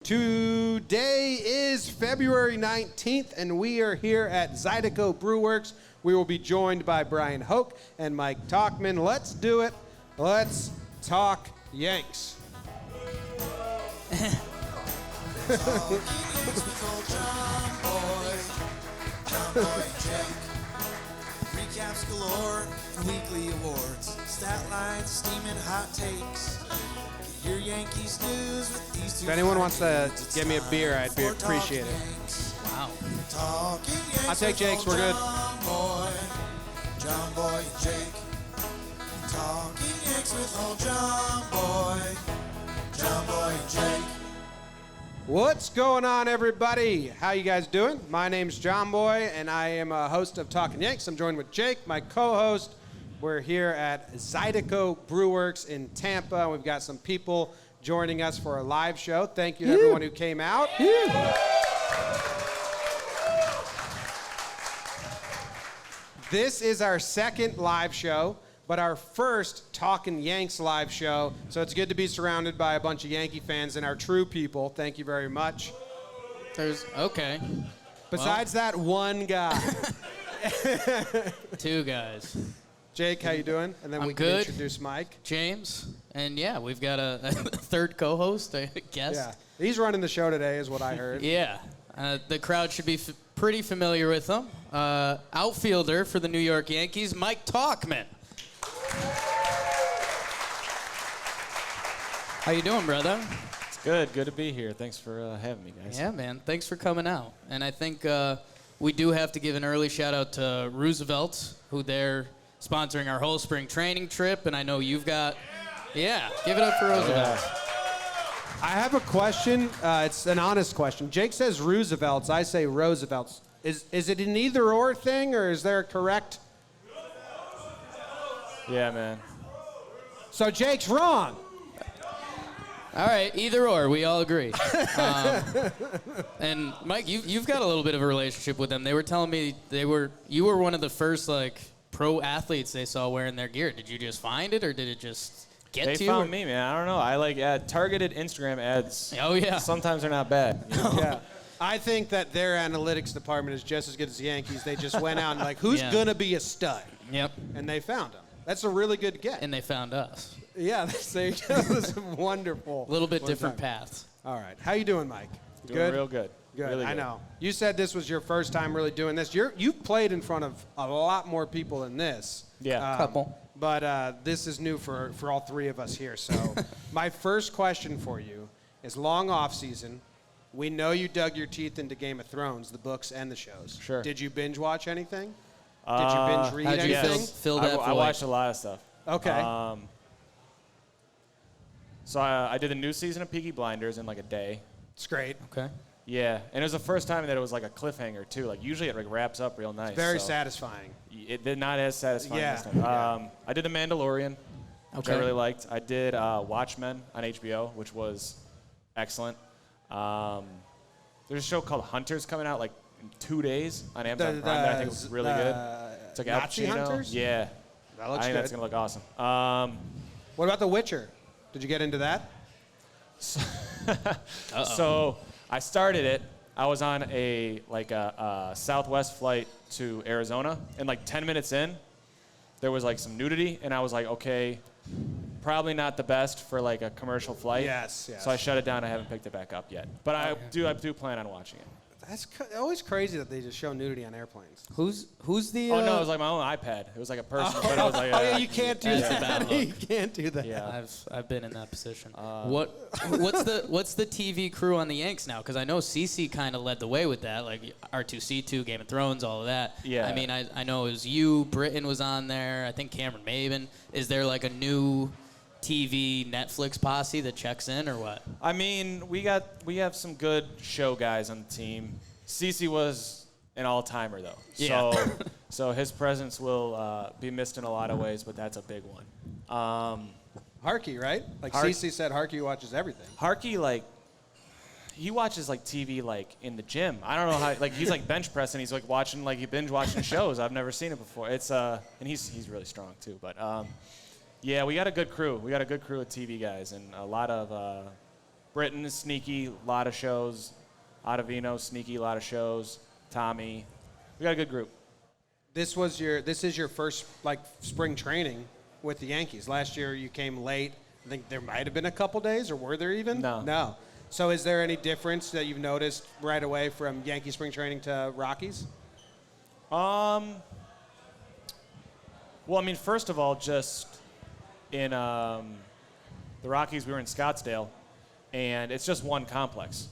Today is February 19th, and we are here at Zydeco Brewworks. We will be joined by Bryan Hoch and Mike Tauchman. Let's do it. Let's talk Yanks. Recaps galore, weekly awards, stat lines, steaming hot takes. Get your Yankees news with these two. If anyone wants to give me a beer, I'd be appreciate it. Wow. Talking Yanks. I'll take Jake's. We're good. JOMBOY and Jake. Talking Yanks with old JOMBOY and Jake. What's going on, everybody? How you guys doing? My name's JOMBOY, and I am a host of Talkin Yanks. I'm joined with Jake, my co-host. We're here at Zydeco Brewworks in Tampa. We've got some people joining us for a live show. Thank you to everyone who came out. This is our second live show, but our first Talkin Yanks live show. So it's good to be surrounded by a bunch of Yankee fans and our true people. Thank you very much. Okay. Besides that one guy. Two guys. Jake, how you doing? And then I'm we can good. introduce Mike. James. And yeah, we've got a third co-host, I guess. Yeah, he's running the show today is what I heard. Yeah. The crowd should be pretty familiar with him. Outfielder for the New York Yankees, Mike Tauchman. How you doing, brother? It's good. Good to be here. Thanks for having me, guys. Yeah, man. Thanks for coming out. And I think we do have to give an early shout-out to Roosevelt, who they're sponsoring our whole spring training trip. And I know you've got... Yeah, give it up for Roosevelt. Yeah. I have a question. It's an honest question. Jake says Roosevelt's. I say Roosevelt's. Is it an either-or thing, or is there a correct... Yeah, man. So Jake's wrong. All right, either or, we all agree. And Mike, you've got a little bit of a relationship with them. They were telling me you were one of the first pro athletes they saw wearing their gear. Did you just find it, or did it just get to you? They found me, man. I don't know. I targeted Instagram ads. Oh yeah. Sometimes they're not bad. You know? Yeah. I think that their analytics department is just as good as the Yankees. They just went out and who's gonna be a stud? Yep. And they found him. That's a really good get. And they found us. Yeah, that was wonderful. A little bit different paths. All right. How you doing, Mike? Doing good? real good. Good. Really I good. know. You said this was your first time really doing this. You've played in front of a lot more people than this. Yeah. Couple. But this is new for all three of us here. So my first question for you is long off season. We know you dug your teeth into Game of Thrones, the books and the shows. Sure. Did you binge watch anything? Did you binge read how'd you anything? fill that I void? watched a lot of stuff. Okay. So I did the new season of Peaky Blinders in a day. It's great. Okay. Yeah, and it was the first time that it was a cliffhanger too. Usually it wraps up real nice. Very satisfying. It did not as satisfying Yeah. this time. I did The Mandalorian, which I Okay. really liked. I did Watchmen on HBO, which was excellent. There's a show called Hunters coming out in 2 days on Amazon Prime that I think was really good. It's like Al Nazi Pacino. Hunters? Yeah. That looks I think good. that's going to look awesome. What about The Witcher? Did you get into that? So I started it. I was on a Southwest flight to Arizona, and 10 minutes in, there was some nudity, and I was like, okay, probably not the best for a commercial flight. Yes. So I shut it down. I haven't picked it back up yet, but I do plan on watching it. That's always crazy that they just show nudity on airplanes. Who's the? Oh no, it was my own iPad. It was a person, but I was like, Oh yeah, you can't do That's a bad that. look. You can't do that. Yeah. I've been in that position. What's the TV crew on the Yanks now? Because I know CC kind of led the way with that, R2C2, Game of Thrones, all of that. Yeah. I mean, I know it was you. Britton was on there. I think Cameron Maben. Is there a new TV Netflix posse that checks in, or what? I mean, we have some good show guys on the team. Cece was an all-timer though. Yeah. So his presence will be missed in a lot of ways, but that's a big one. Harkey, right? Cece said Harkey watches everything. Harkey, he watches TV in the gym. I don't know how he's bench pressing. He's watching he binge watching shows. I've never seen it before. It's and he's really strong too. But yeah, we got a good crew. We got a good crew of TV guys and a lot of Britton is sneaky, a lot of shows. Ottavino, sneaky, a lot of shows. Tommy. We got a good group. This is your first like spring training with the Yankees. Last year you came late. I think there might have been a couple days, or were there even? No. No. So is there any difference that you've noticed right away from Yankee spring training to Rockies? Well, I mean, first of all, just in the Rockies, we were in Scottsdale, and it's just one complex.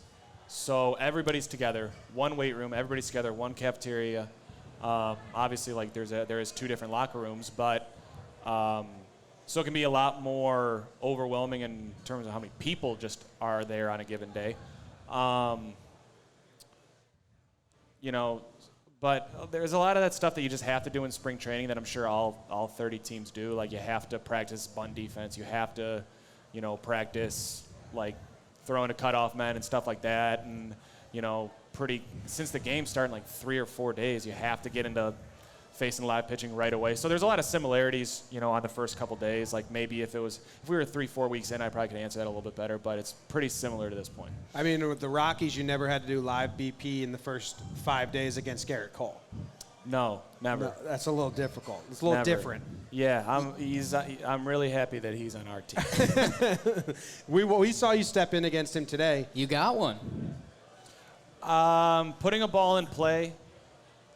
So everybody's together, one weight room, everybody's together, one cafeteria. Obviously, like there is 2 different locker rooms, but so it can be a lot more overwhelming in terms of how many people just are there on a given day. You know, but there's a lot of that stuff that you just have to do in spring training that I'm sure all 30 teams do. Like you have to practice bunt defense. You have to, you know, practice like throwing to cutoff men and stuff like that. And, you know, since the game started in like 3 or 4 days, you have to get into facing live pitching right away. So there's a lot of similarities, you know, on the first couple days. Like maybe if we were 3-4 weeks in, I probably could answer that a little bit better, but it's pretty similar to this point. I mean, with the Rockies, you never had to do live BP in the first 5 days against Garrett Cole. No, never. No, that's a little difficult. It's a little different. Yeah, I'm really happy that he's on our team. We saw you step in against him today. You got one. Putting a ball in play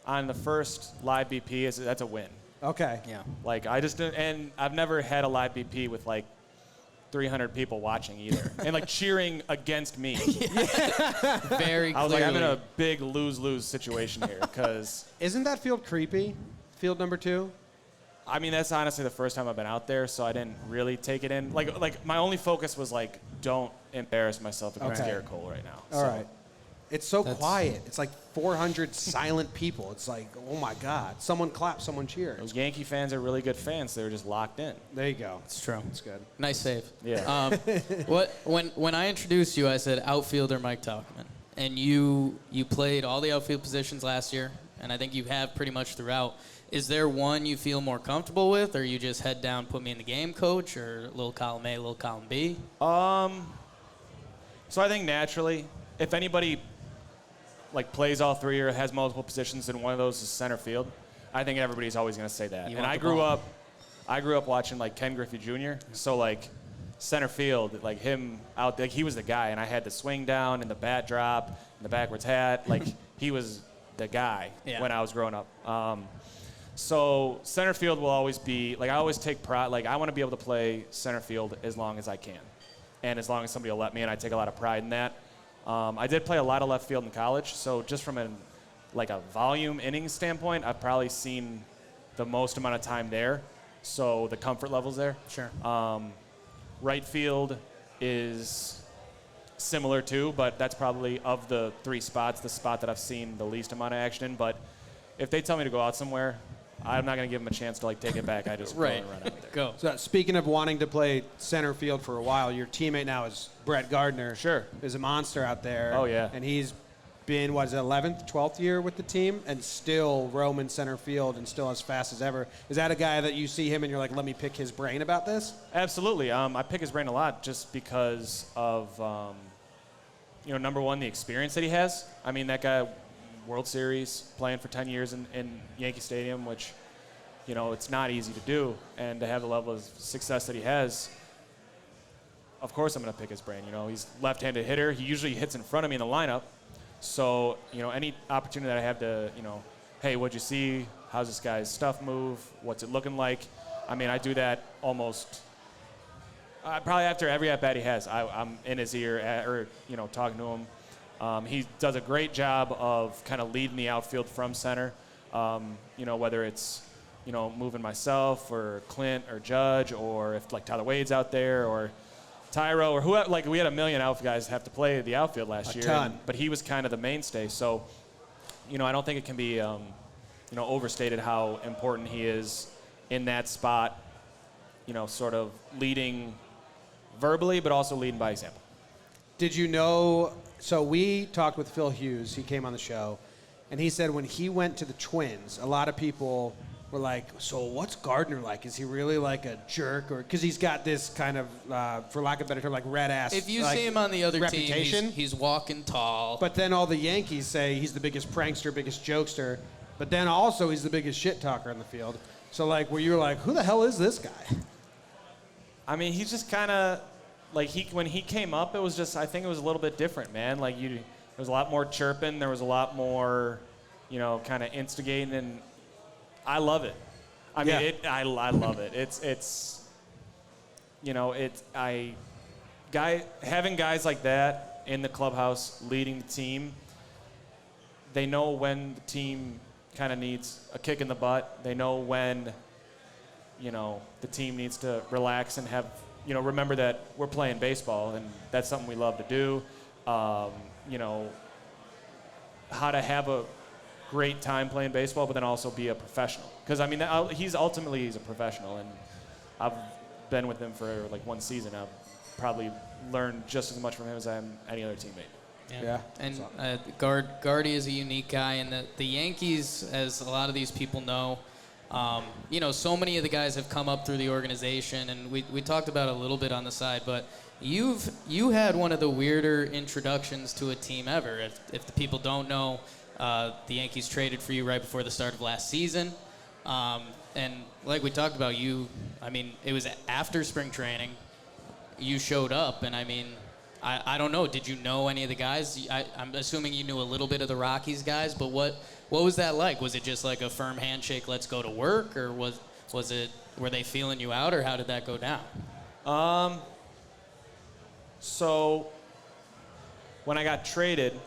on the first live BP that's a win. Okay. Yeah. Like and I've never had a live BP with like 300 people watching either, and like cheering against me. Very clearly. I was like, I'm in a big lose-lose situation here, because Isn't that field creepy? Field number 2? I mean, that's honestly the first time I've been out there, so I didn't really take it in. Like my only focus was like, don't embarrass myself against Garrett Cole right now. All right. It's so quiet. It's like 400 silent people. It's like, oh my God. Someone claps, someone cheers. Those Yankee fans are really good fans. They were just locked in. There you go. It's true. It's good. Nice save. Yeah. When I introduced you, I said outfielder Mike Tauchman, and you played all the outfield positions last year, and I think you have pretty much throughout. Is there one you feel more comfortable with, or you just head down, put me in the game, coach, or little column A, little column B? So I think naturally, if anybody like plays all 3 or has multiple positions, and one of those is center field, I think everybody's always going to say that. And I grew up watching like Ken Griffey Jr. So like center field, like him out there, like he was the guy, and I had the swing down and the bat drop and the backwards hat. Like he was the guy when I was growing up. So center field will always be like, I always take pride. Like I want to be able to play center field as long as I can, and as long as somebody will let me, and I take a lot of pride in that. I did play a lot of left field in college, so just from a volume innings standpoint, I've probably seen the most amount of time there, so the comfort level's there. Sure. Right field is similar too, but that's probably, of the 3 spots, the spot that I've seen the least amount of action in. But if they tell me to go out somewhere, I'm not going to give them a chance to like take it back. I just go and run out there. Go. So speaking of wanting to play center field for a while, your teammate now is Brett Gardner. Sure. Is a monster out there. Oh, yeah. And he's been, 11th, 12th year with the team, and still roaming center field and still as fast as ever. Is that a guy that you see him and you're like, let me pick his brain about this? Absolutely. I pick his brain a lot just because of, number one, the experience that he has. I mean, that guy, World Series, playing for 10 years in Yankee Stadium, which, it's not easy to do. And to have the level of success that he has, of course I'm going to pick his brain. He's left-handed hitter. He usually hits in front of me in the lineup. So, any opportunity that I have to, hey, what'd you see? How's this guy's stuff move? What's it looking like? I mean, I do that almost probably after every at-bat he has. I'm in his ear or talking to him. He does a great job of kind of leading the outfield from center, whether it's, moving myself or Clint or Judge, or if like Tyler Wade's out there or Tyro or whoever. Like we had a million outfield guys have to play the outfield last year. Ton. But he was kind of the mainstay. So, I don't think it can be, overstated how important he is in that spot, sort of leading verbally, but also leading by example. Did you know, so we talked with Phil Hughes, he came on the show, and he said when he went to the Twins, a lot of people were like, so what's Gardner like? Is he really like a jerk? Or because he's got this kind of, for lack of a better term, like red ass. If you like, see him on the other reputation. team, he's walking tall. But then all the Yankees say he's the biggest prankster, biggest jokester. But then also he's the biggest shit talker on the field. So like, where you were like, who the hell is this guy? I mean, he's just kind of like when he came up, it was just I think it was a little bit different, man. Like there was a lot more chirping, there was a lot more, kind of instigating, and I love it. I mean, I love it. Having guys like that in the clubhouse leading the team. They know when the team kind of needs a kick in the butt. They know when, the team needs to relax and have, remember that we're playing baseball and that's something we love to do. How to have a great time playing baseball, but then also be a professional. Because, I mean, he's a professional, and I've been with him for like one season. I've probably learned just as much from him as I am any other teammate. Yeah. And Gardy is a unique guy, and the Yankees, as a lot of these people know, so many of the guys have come up through the organization, and we talked about it a little bit on the side, but you had one of the weirder introductions to a team ever. If the people don't know, the Yankees traded for you right before the start of last season, and like we talked about, it was after spring training, you showed up, and I don't know. Did you know any of the guys? I'm assuming you knew a little bit of the Rockies guys, but what was that like? Was it just like a firm handshake, let's go to work, or were they feeling you out, or how did that go down? So when I got traded,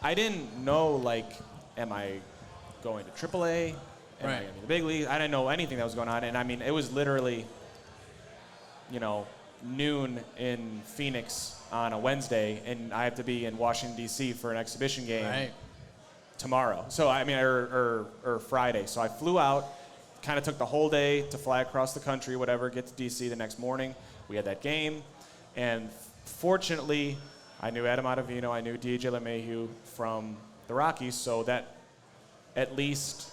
I didn't know, like, am I going to AAA? Am I going to be in the big league? I didn't know anything that was going on, and it was literally, noon in Phoenix on a Wednesday, and I have to be in Washington, D.C. for an exhibition game tomorrow. So, or Friday. So I flew out, kind of took the whole day to fly across the country, whatever, get to D.C. the next morning. We had that game, and fortunately, I knew Adam Ottavino, I knew DJ LeMahieu from the Rockies, so that at least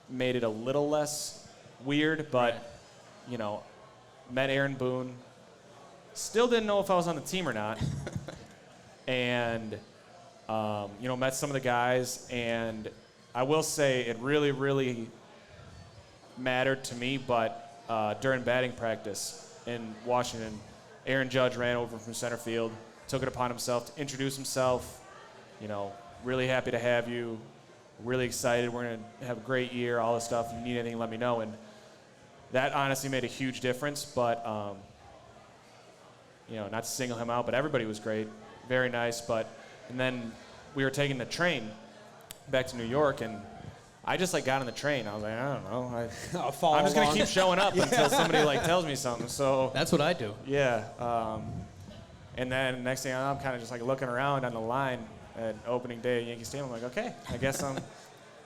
made it a little less weird, but, met Aaron Boone. Still didn't know if I was on the team or not. And, met some of the guys. And I will say it really, really mattered to me. But during batting practice in Washington, Aaron Judge ran over from center field, took it upon himself to introduce himself. Really happy to have you. Really excited. We're going to have a great year, all this stuff. If you need anything, let me know. And that honestly made a huge difference. But, not to single him out, but everybody was great, very nice. And then we were taking the train back to New York, and I just got on the train. I was like, I don't know, I'm just gonna keep showing up until somebody tells me something. So that's what I do. Yeah. And then next thing I know, I'm kind of just looking around on the line at opening day at Yankee Stadium. I'm like, okay, I guess I'm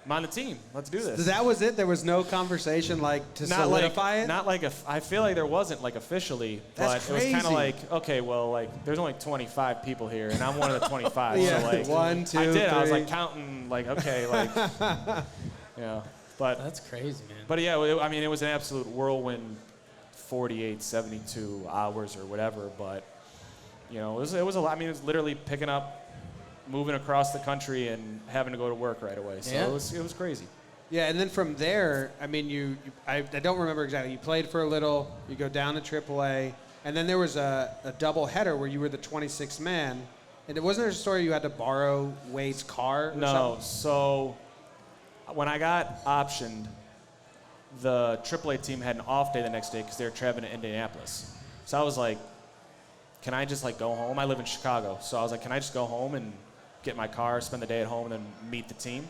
on the team. Let's do this. That was it? There was no conversation to solidify it? Not I feel like there wasn't officially, That's but crazy. it was kind of okay, well, there's only 25 people here, and I'm one of the 25. Yeah. So 1, 2, I did. 3. I was counting, okay, But that's crazy, man. But yeah, it was an absolute whirlwind, 48, 72 hours or whatever. But it was a lot. It was literally picking up, moving across the country and having to go to work right away. So it was crazy. Yeah, and then from there, I don't remember exactly. You played for a little, you go down to AAA, and then there was a double header where you were the 26th man. And wasn't there a story you had to borrow Wade's car or No, something? so when I got optioned, the AAA team had an off day the next day because they were traveling to Indianapolis. So I was like, can I just go home? I live in Chicago. So I was like, can I just go home and get my car, spend the day at home, and then meet the team?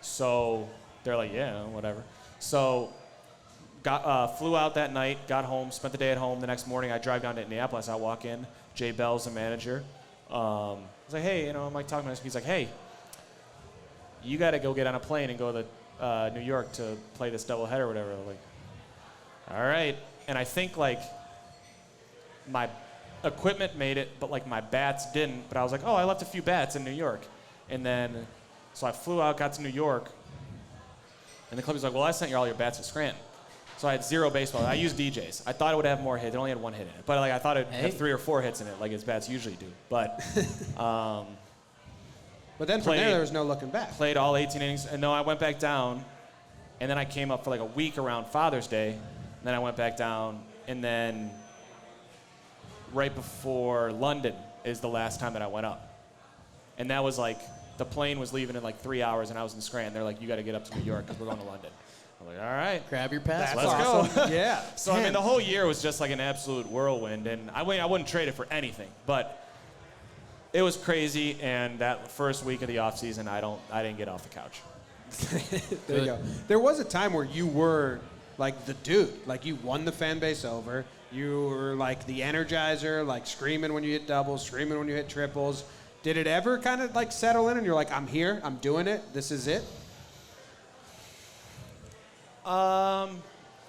So they're like, yeah, whatever. So flew out that night, got home, spent the day at home. The next morning, I drive down to Indianapolis. I walk in. Jay Bell's the manager. I was like, hey, I'm Tauchman. He's like, hey, you got to go get on a plane and go to New York to play this doubleheader or whatever. I'm like, all right. And I think my equipment made it, but my bats didn't. But I was like, oh, I left a few bats in New York. And then, so I flew out, got to New York, And the club was like, well, I sent you all your bats to Scranton. So I had 0 baseball. I used DJs. I thought it would have more hits. It only had 1 hit in it. But like I thought it'd have 3 or 4 hits in it, like its bats usually do. But But then from there was no looking back. Played all 18 innings. And no, I went back down. And then I came up for like a week around Father's Day. And then I went back down. And then right before London is the last time that I went up. And that was like, the plane was leaving in like 3 hours, and I was in Scranton. They're like, you got to get up to New York because we're going to London. I'm like, all right. Grab your pass. That's Let's awesome. go. Yeah. So, I mean, the whole year was just like an absolute whirlwind. And I wouldn't trade it for anything. But it was crazy. And that first week of the offseason, I didn't get off the couch. There you go. There was a time where you were like the dude. Like you won the fan base over. You were like the energizer, like screaming when you hit doubles, screaming when you hit triples. Did it ever kind of like settle in and you're like, I'm here, I'm doing it, this is it? I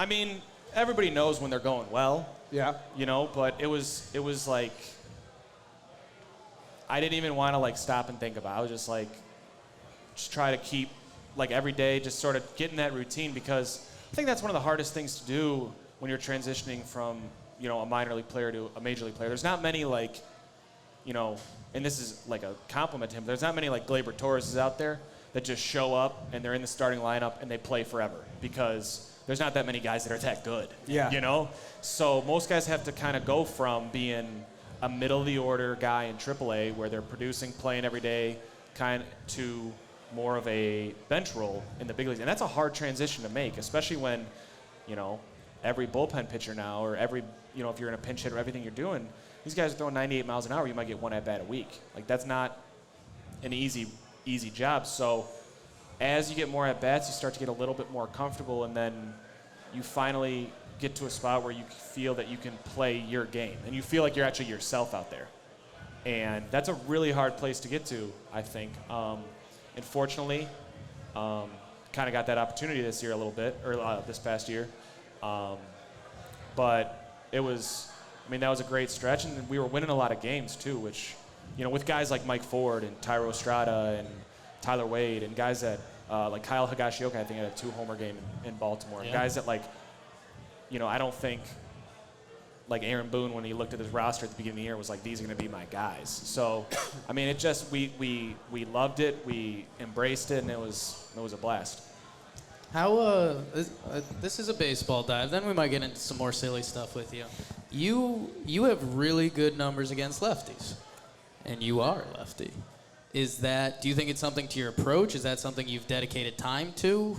mean, everybody knows when they're going well. Yeah. You know, but it was like, I didn't even want to like stop and think about it. I was just like, just try to keep like every day just sort of getting that routine, because I think that's one of the hardest things to do when you're transitioning from, you know, a minor league player to a major league player. There's not many like, you know, and this is like a compliment to him, there's not many like Gleyber Torreses out there that just show up and they're in the starting lineup and they play forever, because there's not that many guys that are that good. Yeah. You know? So most guys have to kind of go from being a middle of the order guy in AAA where they're producing, playing every day, kind of to more of a bench role in the big leagues. And that's a hard transition to make, especially when, you know, every bullpen pitcher now, or every, you know, if you're in a pinch hit or everything you're doing, these guys are throwing 98 miles an hour, you might get 1 at-bat a week. Like, that's not an easy job. So as you get more at-bats, you start to get a little bit more comfortable, and then you finally get to a spot where you feel that you can play your game, and you feel like you're actually yourself out there. And that's a really hard place to get to, I think. And fortunately, kind of got that opportunity this year a little bit, or this past year. But it was, I mean, that was a great stretch, and we were winning a lot of games too, which, you know, with guys like Mike Ford and Tyro Estrada and Tyler Wade and guys that, like Kyle Higashioka, I think had a 2-homer game in Baltimore. Yeah. Guys that, like, you know, I don't think, like Aaron Boone, when he looked at his roster at the beginning of the year, was like, these are going to be my guys. So, I mean, it just, we loved it, we embraced it, and it was a blast. How, this is a baseball dive, then we might get into some more silly stuff with you. You have really good numbers against lefties, and you are a lefty. Do you think it's something to your approach? Is that something you've dedicated time to?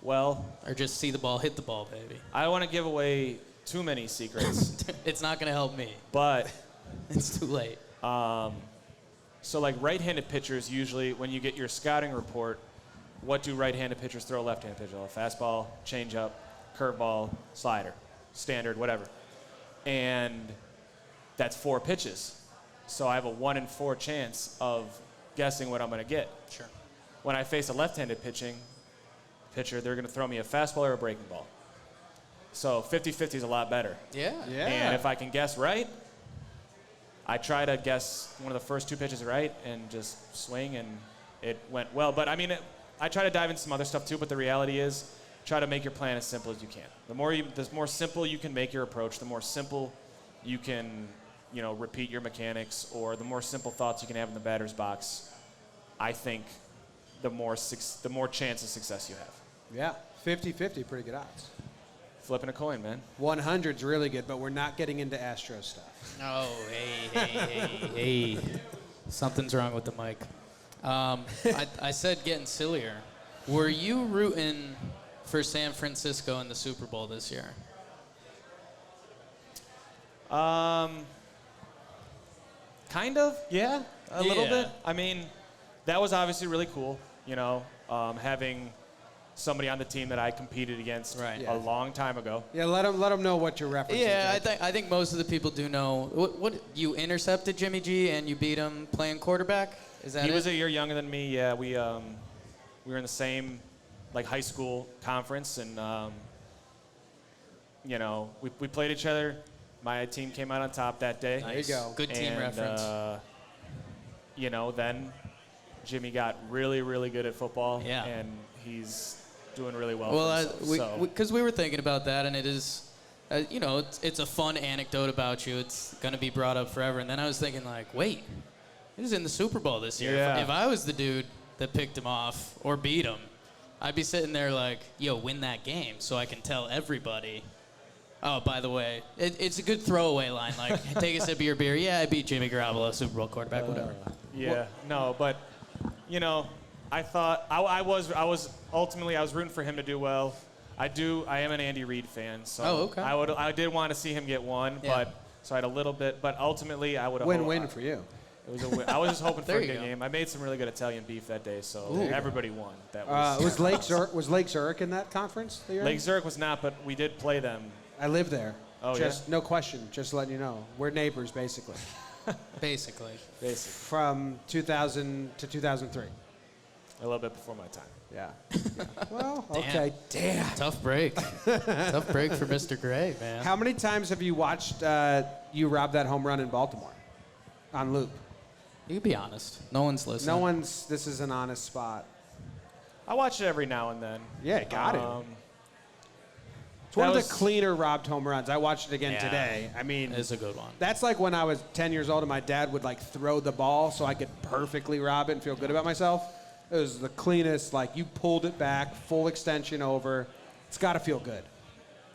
Well, or just see the ball, hit the ball, baby? I don't want to give away too many secrets. It's not going to help me. But it's too late. So like right-handed pitchers, usually when you get your scouting report, what do right-handed pitchers throw left-handed pitchers? A fastball, changeup, curveball, slider, standard, whatever. And that's 4 pitches. So I have a 1 in 4 chance of guessing what I'm going to get. Sure. When I face a left-handed pitcher, they're going to throw me a fastball or a breaking ball. So 50-50 is a lot better. Yeah. And if I can guess right, I try to guess one of the first 2 pitches right and just swing, and it went well. But I mean, I try to dive into some other stuff too, but the reality is try to make your plan as simple as you can. The more simple you can make your approach, the more simple you can, you know, repeat your mechanics, or the more simple thoughts you can have in the batter's box, I think the more chance of success you have. Yeah, 50-50, pretty good odds. Flipping a coin, man. 100's really good, but we're not getting into Astro stuff. Oh, hey. Something's wrong with the mic. I said getting sillier. Were you rooting for San Francisco in the Super Bowl this year? Kind of, yeah, a little bit. I mean, that was obviously really cool, you know, having somebody on the team that I competed against a long time ago. Yeah, let them know what you're referencing. Yeah, I think most of the people do know. What you intercepted Jimmy G and you beat him playing quarterback? Is that He was a year younger than me. Yeah, we were in the same like high school conference, and you know, we played each other. My team came out on top that day. Nice. There you go. Good team reference. You know, then Jimmy got really, really good at football. Yeah. And he's doing really well. Well, for himself, because we were thinking about that, and it is, you know, it's a fun anecdote about you. It's going to be brought up forever. And then I was thinking, like, wait, he was in the Super Bowl this year. Yeah. If I was the dude that picked him off or beat him, I'd be sitting there like, yo, win that game so I can tell everybody. Oh, by the way, it's a good throwaway line. Like, take a sip of your beer. Yeah, I beat Jimmy Garoppolo, Super Bowl quarterback, whatever. Yeah, no, but, you know, I thought I was ultimately I was rooting for him to do well. I am an Andy Reid fan, so okay. I did want to see him get one, Yeah. but so I had a little bit, but ultimately I would have Win-win for you. It was a win. I was just hoping for There a you good go. game. I made some really good Italian beef that day, so everybody won. That Was Lake Zurich in that conference that you're in? Lake Zurich was not, but we did play them. I live there. Oh, just no question. Just letting you know, we're neighbors basically. Basically. From 2000 to 2003. A little bit before my time. Yeah. Well, Damn. okay. Damn. Tough break. Tough break for Mr. Gray, man. How many times have you watched you rob that home run in Baltimore on loop? You can be honest. No one's listening. This is an honest spot. I watch it every now and then. Yeah, got it. It's one of the cleaner robbed home runs. I watched it again today. I mean, It's a good one. that's like when I was 10 years old and my dad would like throw the ball so I could perfectly rob it and feel good about myself. It was the cleanest, like you pulled it back, full extension over. It's got to feel good.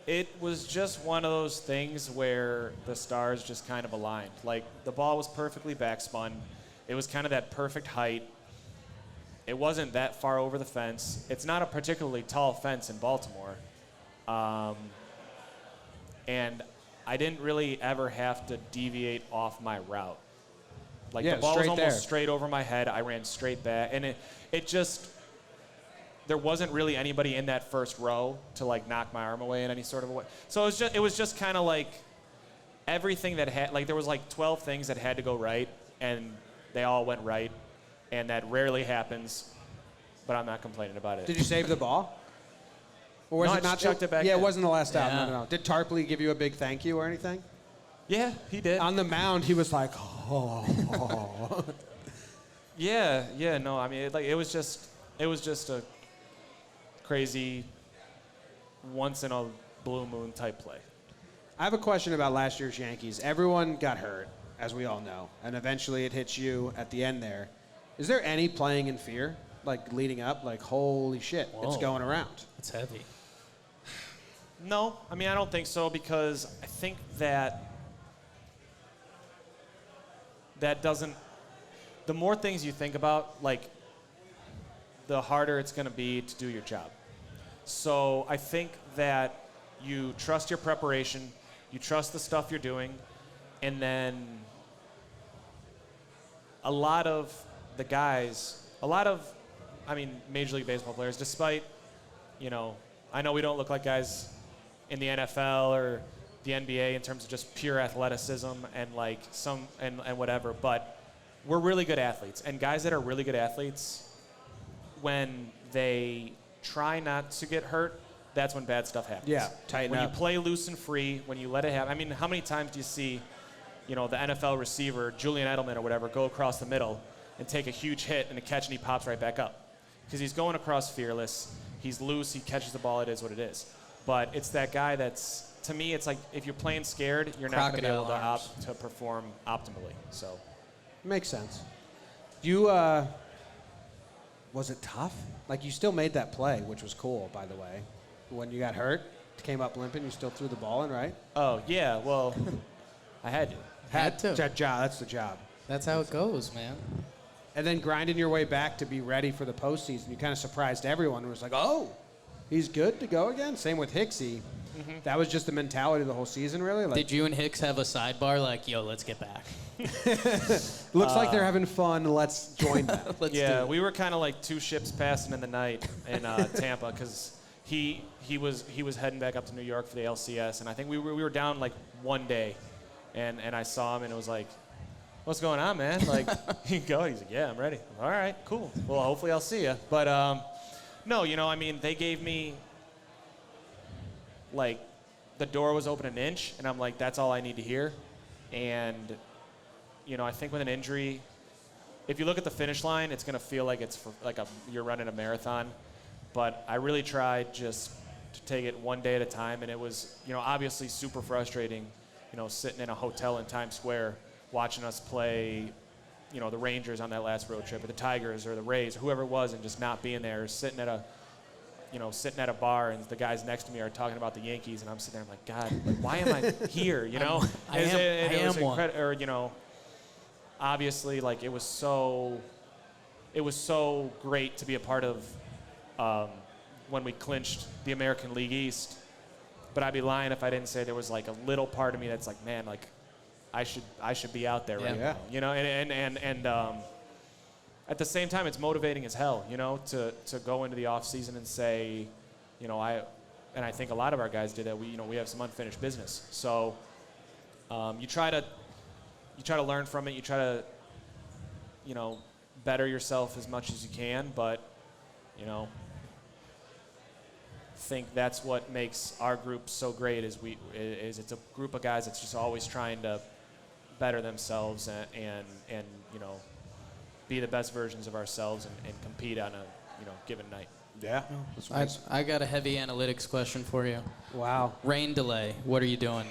It was just one of those things where the stars just kind of aligned. Like the ball was perfectly backspun. It was kind of that perfect height. It wasn't that far over the fence. It's not a particularly tall fence in Baltimore. And I didn't really ever have to deviate off my route. Like the ball was almost straight over my head. I ran straight back, and it just there wasn't really anybody in that first row to like knock my arm away in any sort of a way. So it was just kind of like everything that had like there was like 12 things that had to go right, and they all went right, and that rarely happens. But I'm not complaining about it. Did you save the ball? Or was No, it I just not chucked it back Yeah, in. it wasn't the last out. Yeah. No. Did Tarpley give you a big thank you or anything? Yeah, he did. On the mound, he was like, oh. Yeah, no, I mean, it was just a crazy, once in a blue moon type play. I have a question about last year's Yankees. Everyone got hurt, as we all know, and eventually it hits you at the end there. Is there any playing in fear, like leading up, like holy shit, it's Whoa. going around? It's heavy. No, I mean, I don't think so because I think that doesn't. The more things you think about, like, the harder it's going to be to do your job. So I think that you trust your preparation, you trust the stuff you're doing, and then a lot of the guys, I mean, Major League Baseball players, despite, you know, I know we don't look like guys in the NFL or the NBA in terms of just pure athleticism and like and whatever, but we're really good athletes. And guys that are really good athletes, when they try not to get hurt, that's when bad stuff happens. Yeah, tighten when up. you play loose and free, when you let it happen. I mean, how many times do you see, you know, the NFL receiver, Julian Edelman or whatever, go across the middle and take a huge hit and a catch and he pops right back up? Because he's going across fearless. He's loose. He catches the ball. It is what it is. But it's that guy that's, to me, it's like if you're playing scared, you're not going to be able Crocodile to perform optimally. So, Makes sense. You, was it tough? Like you still made that play, which was cool, by the way. When you got hurt, came up limping, you still threw the ball in, right? oh yeah, well, I had to. Had to. That's the job. That's how it goes, man. And then grinding your way back to be ready for the postseason, you kind of surprised everyone. It was like, oh, he's good to go again. Same with Hicksy. Mm-hmm. That was just the mentality of the whole season, really. Like, Did you and Hicks have a sidebar like, yo, let's get back? looks like they're having fun. Let's join them. Let's Yeah, do it. we were kind of like two ships passing in the night in Tampa because he was heading back up to New York for the LCS, and I think we were down like one day, and I saw him and it was like, what's going on, man? Like, you go? He's like, yeah, I'm ready. All right, cool. Well, hopefully I'll see you. But no, you know, I mean, they gave me like the door was open an inch, and I'm like, that's all I need to hear. And you know, I think with an injury, if you look at the finish line, it's gonna feel like it's you're running a marathon. but I really tried just to take it one day at a time, and it was, obviously super frustrating, sitting in a hotel in Times Square watching us play, the Rangers on that last road trip, or the Tigers, or the Rays, or whoever it was, and just not being there, or sitting at a bar, and the guys next to me are talking about the Yankees, and I'm sitting there, I'm like, God, like, why am I here? I am one. Or, obviously, like, it was so great to be a part of when we clinched the American League East. But I'd be lying if I didn't say there was like a little part of me that's like, man, like, I should be out there right now, and at the same time, it's motivating as hell, to go into the off season and say, I think a lot of our guys did that. We have some unfinished business. So you try to learn from it. You try to, better yourself as much as you can. But, think that's what makes our group so great. Is it's a group of guys that's just always trying to better themselves and be the best versions of ourselves and compete on a given night. Yeah. I got a heavy analytics question for you. Wow. Rain delay. What are you doing?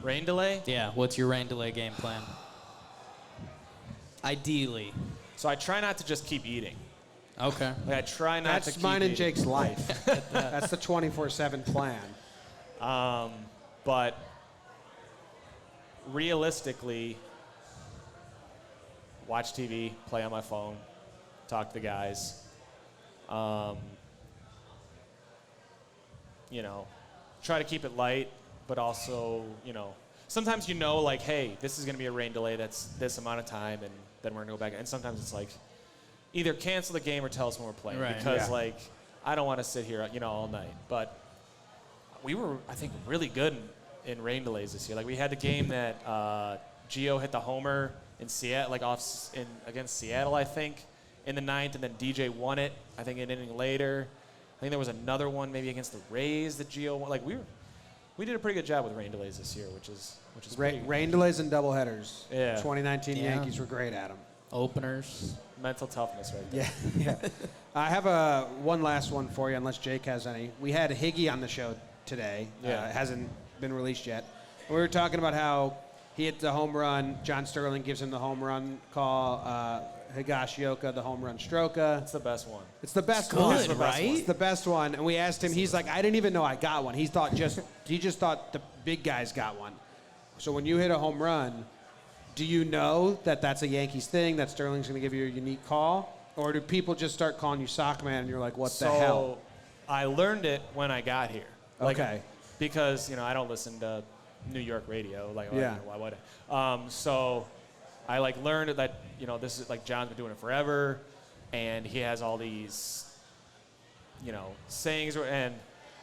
Rain delay? Yeah. What's your rain delay game plan? Ideally. So I try not to just keep eating. Okay. Like I try not to That's keep mine and eating. Jake's life. That's the 24/7 plan. But realistically, watch TV, play on my phone, talk to the guys. Try to keep it light, but also, sometimes like, hey, this is going to be a rain delay that's this amount of time, and then we're going to go back. And sometimes it's like, either cancel the game or tell us when we're playing. Right. Because, I don't want to sit here, all night. But we were, I think, really good in rain delays this year. Like, we had the game that Gio hit the homer in Seattle, against Seattle, I think, in the ninth, and then DJ won it, I think, an inning later. I think there was another one maybe against the Rays that Gio won. Like, we did a pretty good job with rain delays this year, which is Rain delays and doubleheaders. Yeah. 2019 Yeah. Yankees were great at them. Openers. mental toughness right there. Yeah. I have one last one for you, unless Jake has any. We had Higgy on the show today. Yeah. It hasn't been released yet. We were talking about how he hit the home run. John Sterling gives him the home run call. Higashioka, the home run stroker. That's the best one. It's the best Good, one. It's the best right? one. It's the best one. And we asked him, he's like, I didn't even know I got one. He just thought the big guys got one. So when you hit a home run, do you know that that's a Yankees thing, that Sterling's going to give you a unique call? Or do people just start calling you Sockman and you're like, what the hell? I learned it when I got here. Okay. Because, I don't listen to New York radio. Yeah. Why would I? So I learned that, this is John's been doing it forever. And he has all these, sayings. And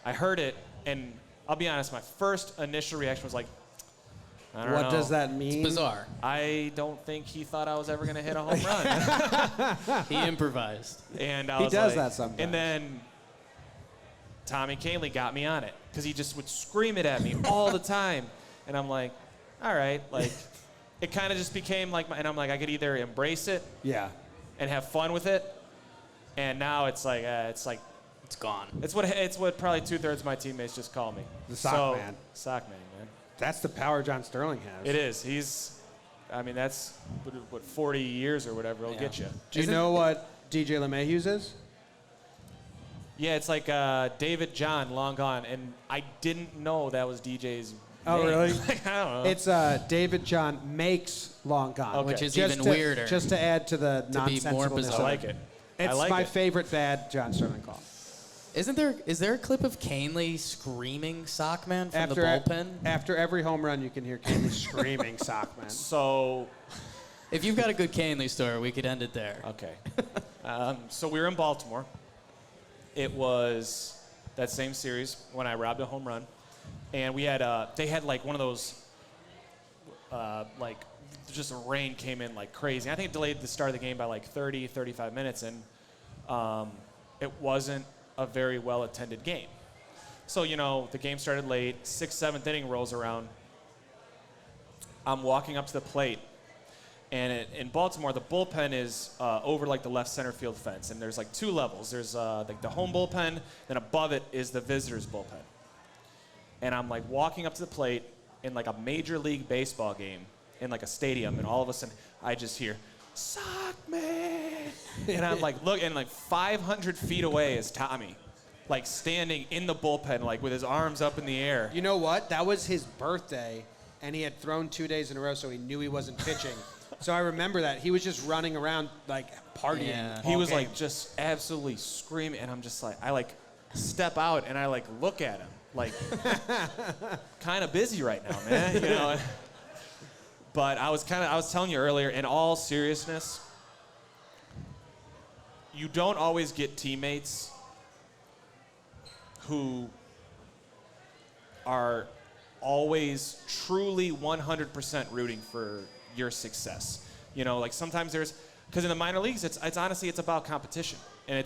I heard it. And I'll be honest, my first initial reaction was like, I don't know. What does that mean? It's bizarre. I don't think he thought I was ever going to hit a home run. He improvised. And I He was does like, that sometimes. And then Tommy Canley got me on it because he just would scream it at me all the time. And I'm like, all right. It kind of just became and I'm like, I could either embrace it Yeah. and have fun with it. And now it's gone. It's what probably 2/3 of my teammates just call me. The sock man. Sock man, man. That's the power John Sterling has. It is. That's what 40 years or whatever will get you. Do you know what DJ LeMahieu's is? Yeah, it's like David John, long gone, and I didn't know that was DJ's Oh, name. really? I don't know. It's David John makes Long Gone. Okay. Which is Just even to- weirder. Just to add to the To be more nonsensicalness. bizarre. I like it. It's I like my it. favorite bad John Sterling call. Is there a clip of Canley screaming Sockman from the bullpen? After every home run, you can hear Canley screaming Sockman. So, If you've got a good Canley story, we could end it there. okay. So we were in Baltimore. It was that same series when I robbed a home run, and we had they had one of those just the rain came in like crazy. I think it delayed the start of the game by 30, 35 minutes, and it wasn't a very well-attended game. So, the game started late, 6th, 7th inning rolls around. I'm walking up to the plate, And in Baltimore, the bullpen is over like the left center field fence, and there's like 2 levels. There's like the home bullpen, then above it is the visitors bullpen. And I'm like walking up to the plate in like a Major League Baseball game in like a stadium, and all of a sudden I just hear, "Suck man!" And I'm like, look, and like 500 feet away is Tommy, like standing in the bullpen, like with his arms up in the air. You know what? That was his birthday, and he had thrown 2 days in a row, so he knew he wasn't pitching. So I remember that. He was just running around, like, partying. Yeah. He was game. like just absolutely screaming, and I'm just like, I like step out and I like look at him, like kind of busy right now, man, you know. But I was telling you earlier, in all seriousness, you don't always get teammates who are always truly 100% rooting for your success. You know, like sometimes because in the minor leagues, it's honestly, it's about competition. And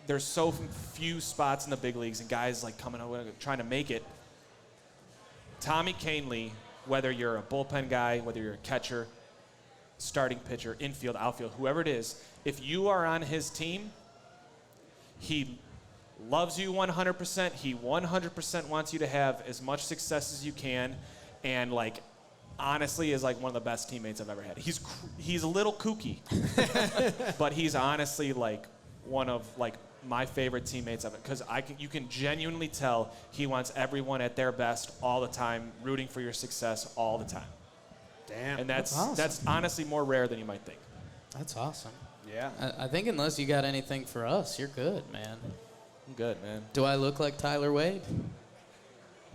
there's so few spots in the big leagues and guys like coming out trying to make it. Tommy Kahnle, whether you're a bullpen guy, whether you're a catcher, starting pitcher, infield, outfield, whoever it is, if you are on his team, he loves you 100%. He 100% wants you to have as much success as you can, and like honestly is like one of the best teammates I've ever had. He's a little kooky, but he's honestly like one of like my favorite teammates ever, because you can genuinely tell he wants everyone at their best all the time, rooting for your success all the time. Damn. And that's awesome. honestly more rare than you might think. That's awesome. Yeah. I think unless you got anything for us, you're good, man. I'm good, man. Do I look like Tyler Wade?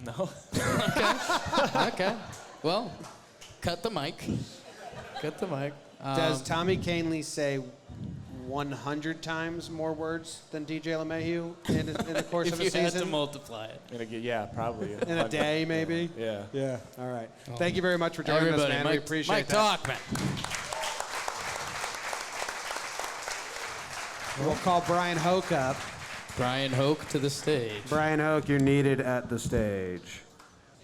No. Okay. Well, cut the mic. Cut the mic. Does Tommy Kahnle say 100 times more words than DJ LeMahieu in the course If of a you season? had to multiply it. Yeah, probably. In a day, maybe? Yeah. Yeah. All right. Thank you very much for joining Everybody, us, man. Mike, We appreciate Mike that. Tauchman. We'll call Bryan Hoch up. Bryan Hoch to the stage. Bryan Hoch, you're needed at the stage.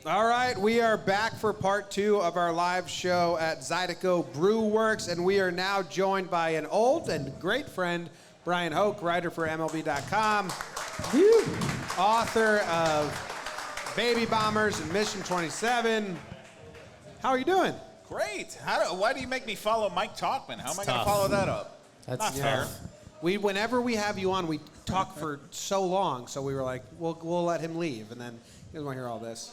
All right, we are back for part 2 of our live show at Zydeco Brew Works, and we are now joined by an old and great friend, Bryan Hoch, writer for MLB.com, author of Baby Bombers and Mission 27. How are you doing? Great. Why do you make me follow Mike Tauchman? How am I going to tough. follow that up? That's Not fair. fair. Whenever we have you on, we talk for so long, so we were like, we'll let him leave, and then he doesn't want to hear all this.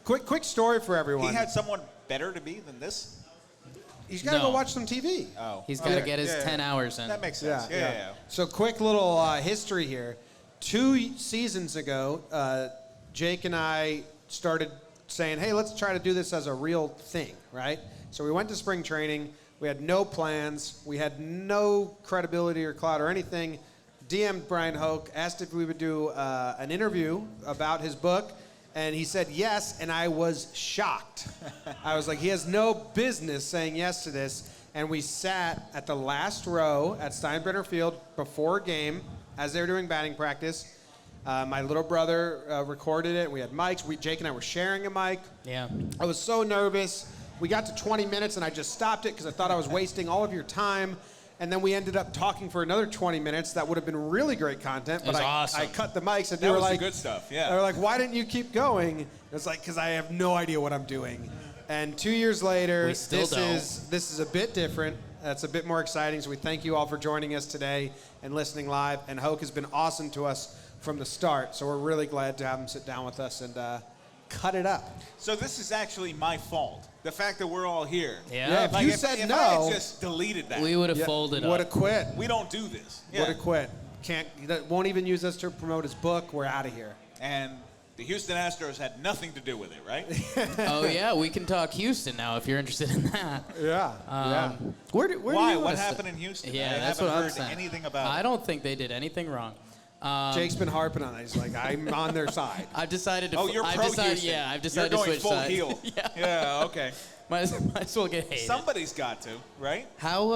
Quick story for everyone. He had someone better to be than this? He's got to No. go watch some TV. Oh. He's got to Okay. get his Yeah, 10 hours in. That makes sense. Yeah. So quick little history here. 2 seasons ago, Jake and I started saying, hey, let's try to do this as a real thing, right? So we went to spring training. We had no plans. We had no credibility or clout or anything. DM'd Bryan Hoch, asked if we would do an interview about his book, and he said yes, and I was shocked. I was like, he has no business saying yes to this. And we sat at the last row at Steinbrenner Field before a game as they were doing batting practice. My little brother recorded it. We had mics. Jake and I were sharing a mic. Yeah. I was so nervous. We got to 20 minutes, and I just stopped it because I thought I was wasting all of your time. And then we ended up talking for another 20 minutes. That would have been really great content. But was awesome. I cut the mics, and That they were was the like, good stuff, yeah. They were like, why didn't you keep going? It's like, because I have no idea what I'm doing. And 2 years later, We still this don't. is a bit different. It's a bit more exciting. So we thank you all for joining us today and listening live. And Hoch has been awesome to us from the start. So we're really glad to have him sit down with us and cut it up. So this is actually my fault. The fact that we're all here. Yeah. If you said if I no, had just deleted that, We would have folded would up. have quit. we don't do this. Would have quit. Won't even use us to promote his book. We're out of here. And the Houston Astros had nothing to do with it, right? Oh, yeah. We can talk Houston now if you're interested in that. Yeah. Where do Why? you What wanna happened in Houston? Yeah, I that's haven't what I'm heard saying. anything about I it. don't think they did anything wrong. Jake's been harping on it. He's like, I'm on their side. I've decided to. Oh, you're I've pro decided, Houston. Yeah, I've decided You're to going switch full sides. heel. Yeah, okay. Might as well get hated. Somebody's got to, right? How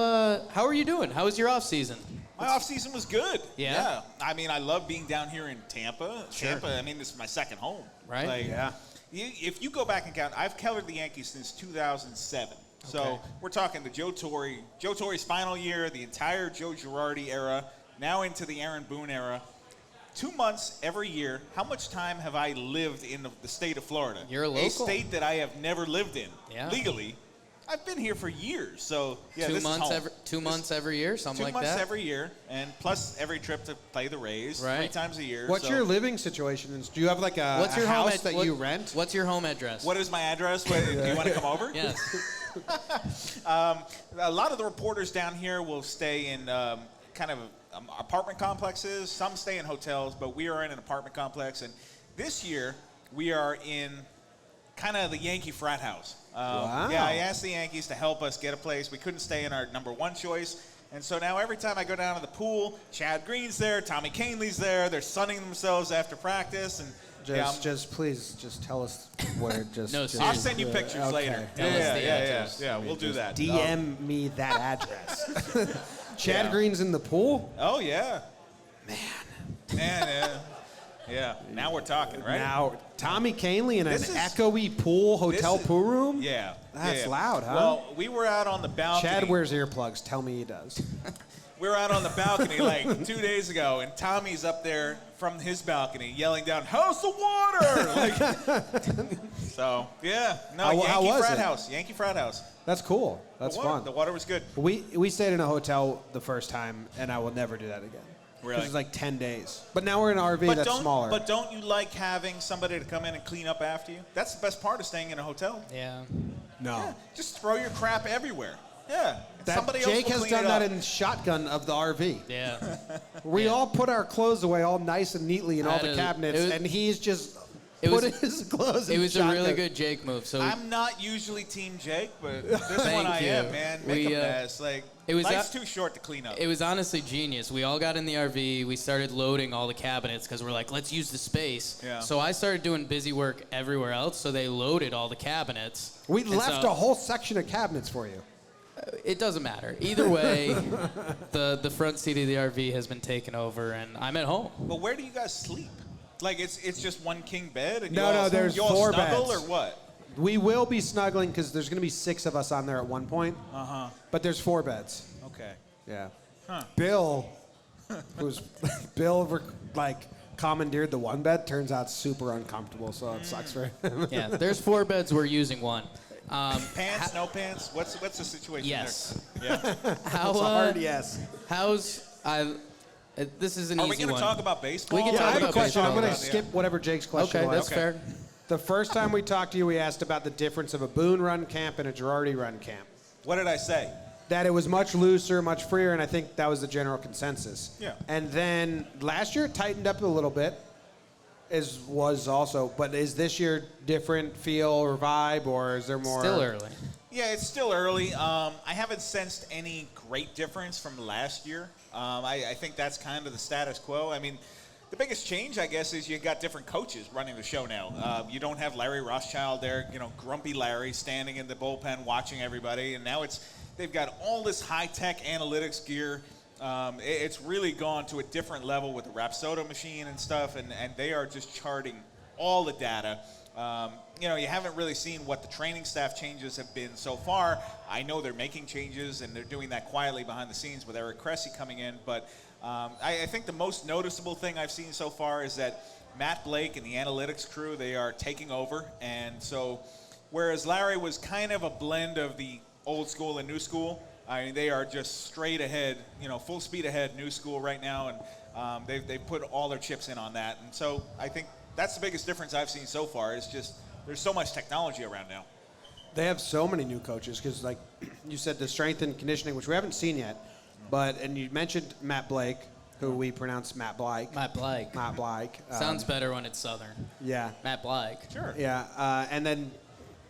are you doing? How was your off season? My off season was good. Yeah? I mean, I love being down here in Tampa. Sure. Tampa, I mean, this is my second home. Right. Like, Yeah. If you go back and count, I've covered the Yankees since 2007. So we're talking the Joe Torre's final year, the entire Joe Girardi era, now into the Aaron Boone era. 2 months every year. How much time have I lived in the state of Florida? You're a local. A state that I have never lived in legally. I've been here for years, so yeah, this is home. 2 months every year, something like that. 2 months every year, and plus every trip to play the Rays 3 times a year. What's your living situation? Do you have like a house that you rent? What's your home address? What is my address? Do you want to come over? Yes. A lot of the reporters down here will stay in kind of apartment complexes. Some stay in hotels, but we are in an apartment complex. And this year, we are in kind of the Yankee frat house. Wow. Yeah, I asked the Yankees to help us get a place. We couldn't stay in our number 1 choice. And so now every time I go down to the pool, Chad Green's there, Tommy Kahnle's there. They're sunning themselves after practice. And please tell us where. I'll send you pictures later. Yeah, we'll do that. DM me that address. Chad Green's in the pool? Oh, yeah. Man, yeah. Now we're talking, right? Now, Tommy Kahnle in an echoey hotel pool room? Yeah. That's loud, huh? Well, we were out on the balcony. Chad wears earplugs. Tell me he does. We were out on the balcony like 2 days ago, and Tommy's up there from his balcony yelling down, "House of water!" So, yeah. No, Yankee frat house. That's cool. That's fun. The water was good. We stayed in a hotel the first time, and I will never do that again. Really? It was like 10 days. But now we're in an RV that's smaller. But don't you like having somebody to come in and clean up after you? That's the best part of staying in a hotel. Yeah. No. Yeah, just throw your crap everywhere. Yeah. Jake has done that in Shotgun of the RV. Yeah. We all put our clothes away all nice and neatly in all the cabinets, and he's just put his clothes in It was Shotgun. a really good Jake move. So I'm not usually Team Jake, but this one I am, man. Make a mess. Life's too short to clean up. It was honestly genius. We all got in the RV. We started loading all the cabinets because we're like, let's use the space. Yeah. So I started doing busy work everywhere else, so they loaded all the cabinets. We left a whole section of cabinets for you. It doesn't matter. Either way, the front seat of the RV has been taken over, and I'm at home. But where do you guys sleep? Like, it's just one king bed? And There's you all 4 snuggle beds. Or what? We will be snuggling because there's going to be 6 of us on there at one point. Uh-huh. But there's 4 beds. Okay. Yeah. Huh. Bill commandeered the 1 bed. Turns out super uncomfortable, so it sucks for him. Yeah, there's 4 beds. We're using 1. Pants, no pants? What's the situation yes. there? Yeah. It's a hard yes. This is an Are easy one. we going to talk about baseball? We can I talk have a about question. baseball. I'm going to skip whatever Jake's question Okay, was. that's fair. The first time we talked to you, we asked about the difference of a Boone run camp and a Girardi run camp. What did I say? That it was much looser, much freer, and I think that was the general consensus. Yeah. And then last year it tightened up a little bit, but is this year different feel or vibe, or is there more? Still early. Yeah, it's still early. I haven't sensed any great difference from last year. I think that's kind of the status quo. I mean, the biggest change, I guess, is you got different coaches running the show now. You don't have Larry Rothschild there, grumpy Larry standing in the bullpen watching everybody, and now they've got all this high-tech analytics gear. It's really gone to a different level with the Rapsodo machine and stuff, and they are just charting all the data. You haven't really seen what the training staff changes have been so far. I know they're making changes, and they're doing that quietly behind the scenes with Eric Cressy coming in. But I think the most noticeable thing I've seen so far is that Matt Blake and the analytics crew, they are taking over. And so whereas Larry was kind of a blend of the old school and new school, I mean, they are just straight ahead, full speed ahead, new school right now. And they've put all their chips in on that. And so I think that's the biggest difference I've seen so far is just there's so much technology around now. They have so many new coaches because, like you said, the strength and conditioning, which we haven't seen yet, and you mentioned Matt Blake, who we pronounce Matt Blake. Matt Blake. Matt Blake. Sounds better when it's Southern. Yeah. Matt Blake. Sure. Yeah, and then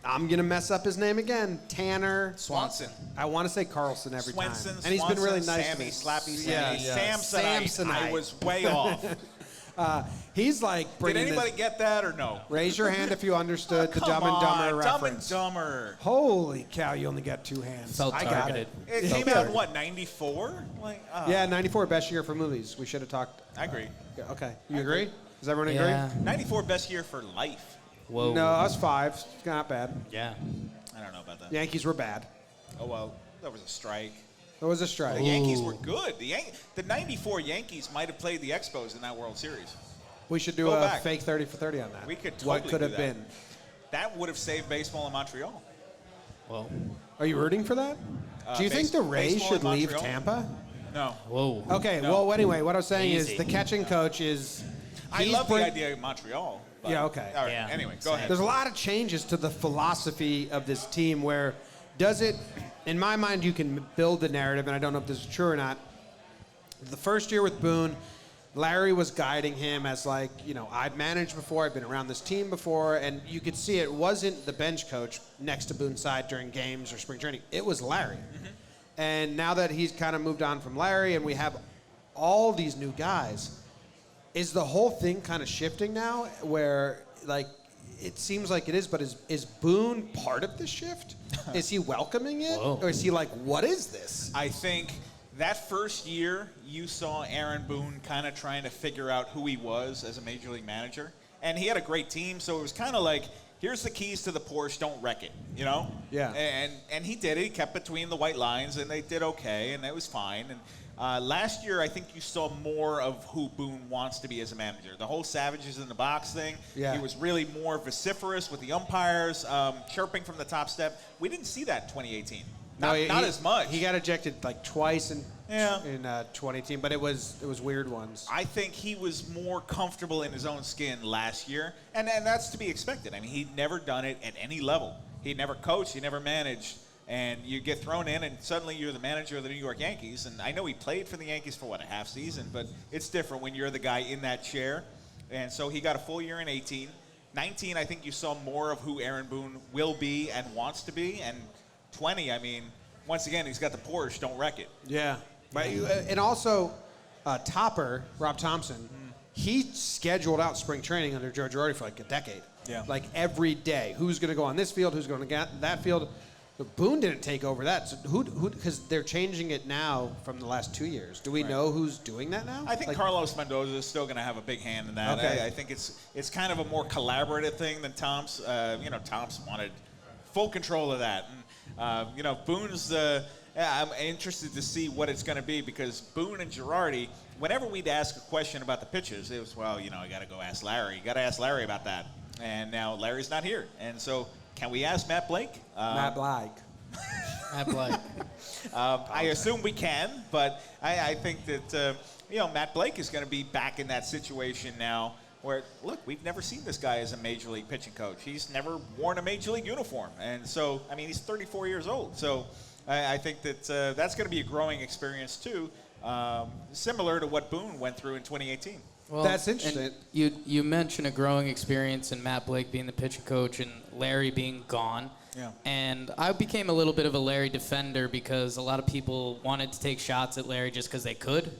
I'm going to mess up his name again, Tanner Swanson. I want to say Carlson every Swenson, time. And he's been really nice Sammy, to me. Slappy Sammy. Yeah. Samsonite. I was way off. He's like Did bringing anybody get that or no? Raise your hand if you understood the Come Dumb and Dumber on, reference. Dumb and Dumber. Holy cow, you only got 2 hands. Felt I targeted. got it. It came out in what, 94? Yeah, 94, best year for movies. We should have talked. I agree. Yeah, okay. You agree? Does everyone Yeah. agree? 94 best year for life. Whoa. No, us 5. It's not bad. Yeah. I don't know about that. Yankees were bad. Oh, well, there was a strike. There was a strike. The Yankees were good. The 94 Yankees might have played the Expos in that World Series. We should do Go a back. fake 30 for 30 on that. We could What totally could do have that. been? That would have saved baseball in Montreal. Well, Are you rooting for that? Do you think the Rays baseball should in leave Montreal? Tampa? No. whoa. Okay, No. well, anyway, what I was saying Easy. is the catching coach is... I he's love the bring- idea of Montreal. But, Yeah, okay. All right, Yeah. anyway, go ahead. There's a lot of changes to the philosophy of this team where does it, in my mind, you can build the narrative, and I don't know if this is true or not. The first year with Boone, Larry was guiding him as like, I've managed before, I've been around this team before, and you could see it wasn't the bench coach next to Boone's side during games or spring training. It was Larry. And now that he's kind of moved on from Larry and we have all these new guys, is the whole thing kind of shifting now where, like, it seems like it is, but is Boone part of the shift? Is he welcoming it? Whoa. Or is he like, what is this? I think that first year, you saw Aaron Boone kind of trying to figure out who he was as a major league manager. And he had a great team, so it was kind of like, here's the keys to the Porsche, don't wreck it, Yeah. And he did it. He kept between the white lines, and they did okay, and it was fine. And last year, I think you saw more of who Boone wants to be as a manager. The whole savages in the box thing, Yeah. he was really more vociferous with the umpires, chirping from the top step. We didn't see that in 2018. Not as much. He got ejected like twice in Yeah. 2018, but it was weird ones. I think he was more comfortable in his own skin last year, and that's to be expected. I mean, he'd never done it at any level. He'd never coached, he never managed, and you get thrown in, and suddenly you're the manager of the New York Yankees. And I know he played for the Yankees for, a half season, but it's different when you're the guy in that chair. And so he got a full year in 18. 19, I think you saw more of who Aaron Boone will be and wants to be, and 20, I mean, once again, he's got the Porsche, don't wreck it. Yeah. Right. And also, Topper, Rob Thompson, he scheduled out spring training under Joe Girardi for like a decade. Yeah. Like every day. Who's going to go on this field? Who's going to get that field? But Boone didn't take over that. So who? Because they're changing it now from the last 2 years. Do we know who's doing that now? I think Carlos Mendoza is still going to have a big hand in that. Okay. I think it's kind of a more collaborative thing than Tom's. Tom's wanted full control of that. And, Boone's, I'm interested to see what it's going to be because Boone and Girardi, whenever we'd ask a question about the pitches, it was, I got to go ask Larry. You got to ask Larry about that. And now Larry's not here. And so can we ask Matt Blake? Matt Blyke. Matt Blake. I assume we can, but I think that, Matt Blake is going to be back in that situation now where, look, we've never seen this guy as a major league pitching coach. He's never worn a major league uniform. And so, he's 34 years old. So I think that that's going to be a growing experience, too, similar to what Boone went through in 2018. Well, That's interesting. and you mentioned a growing experience in Matt Blake being the pitching coach and Larry being gone. Yeah. And I became a little bit of a Larry defender because a lot of people wanted to take shots at Larry just because they could.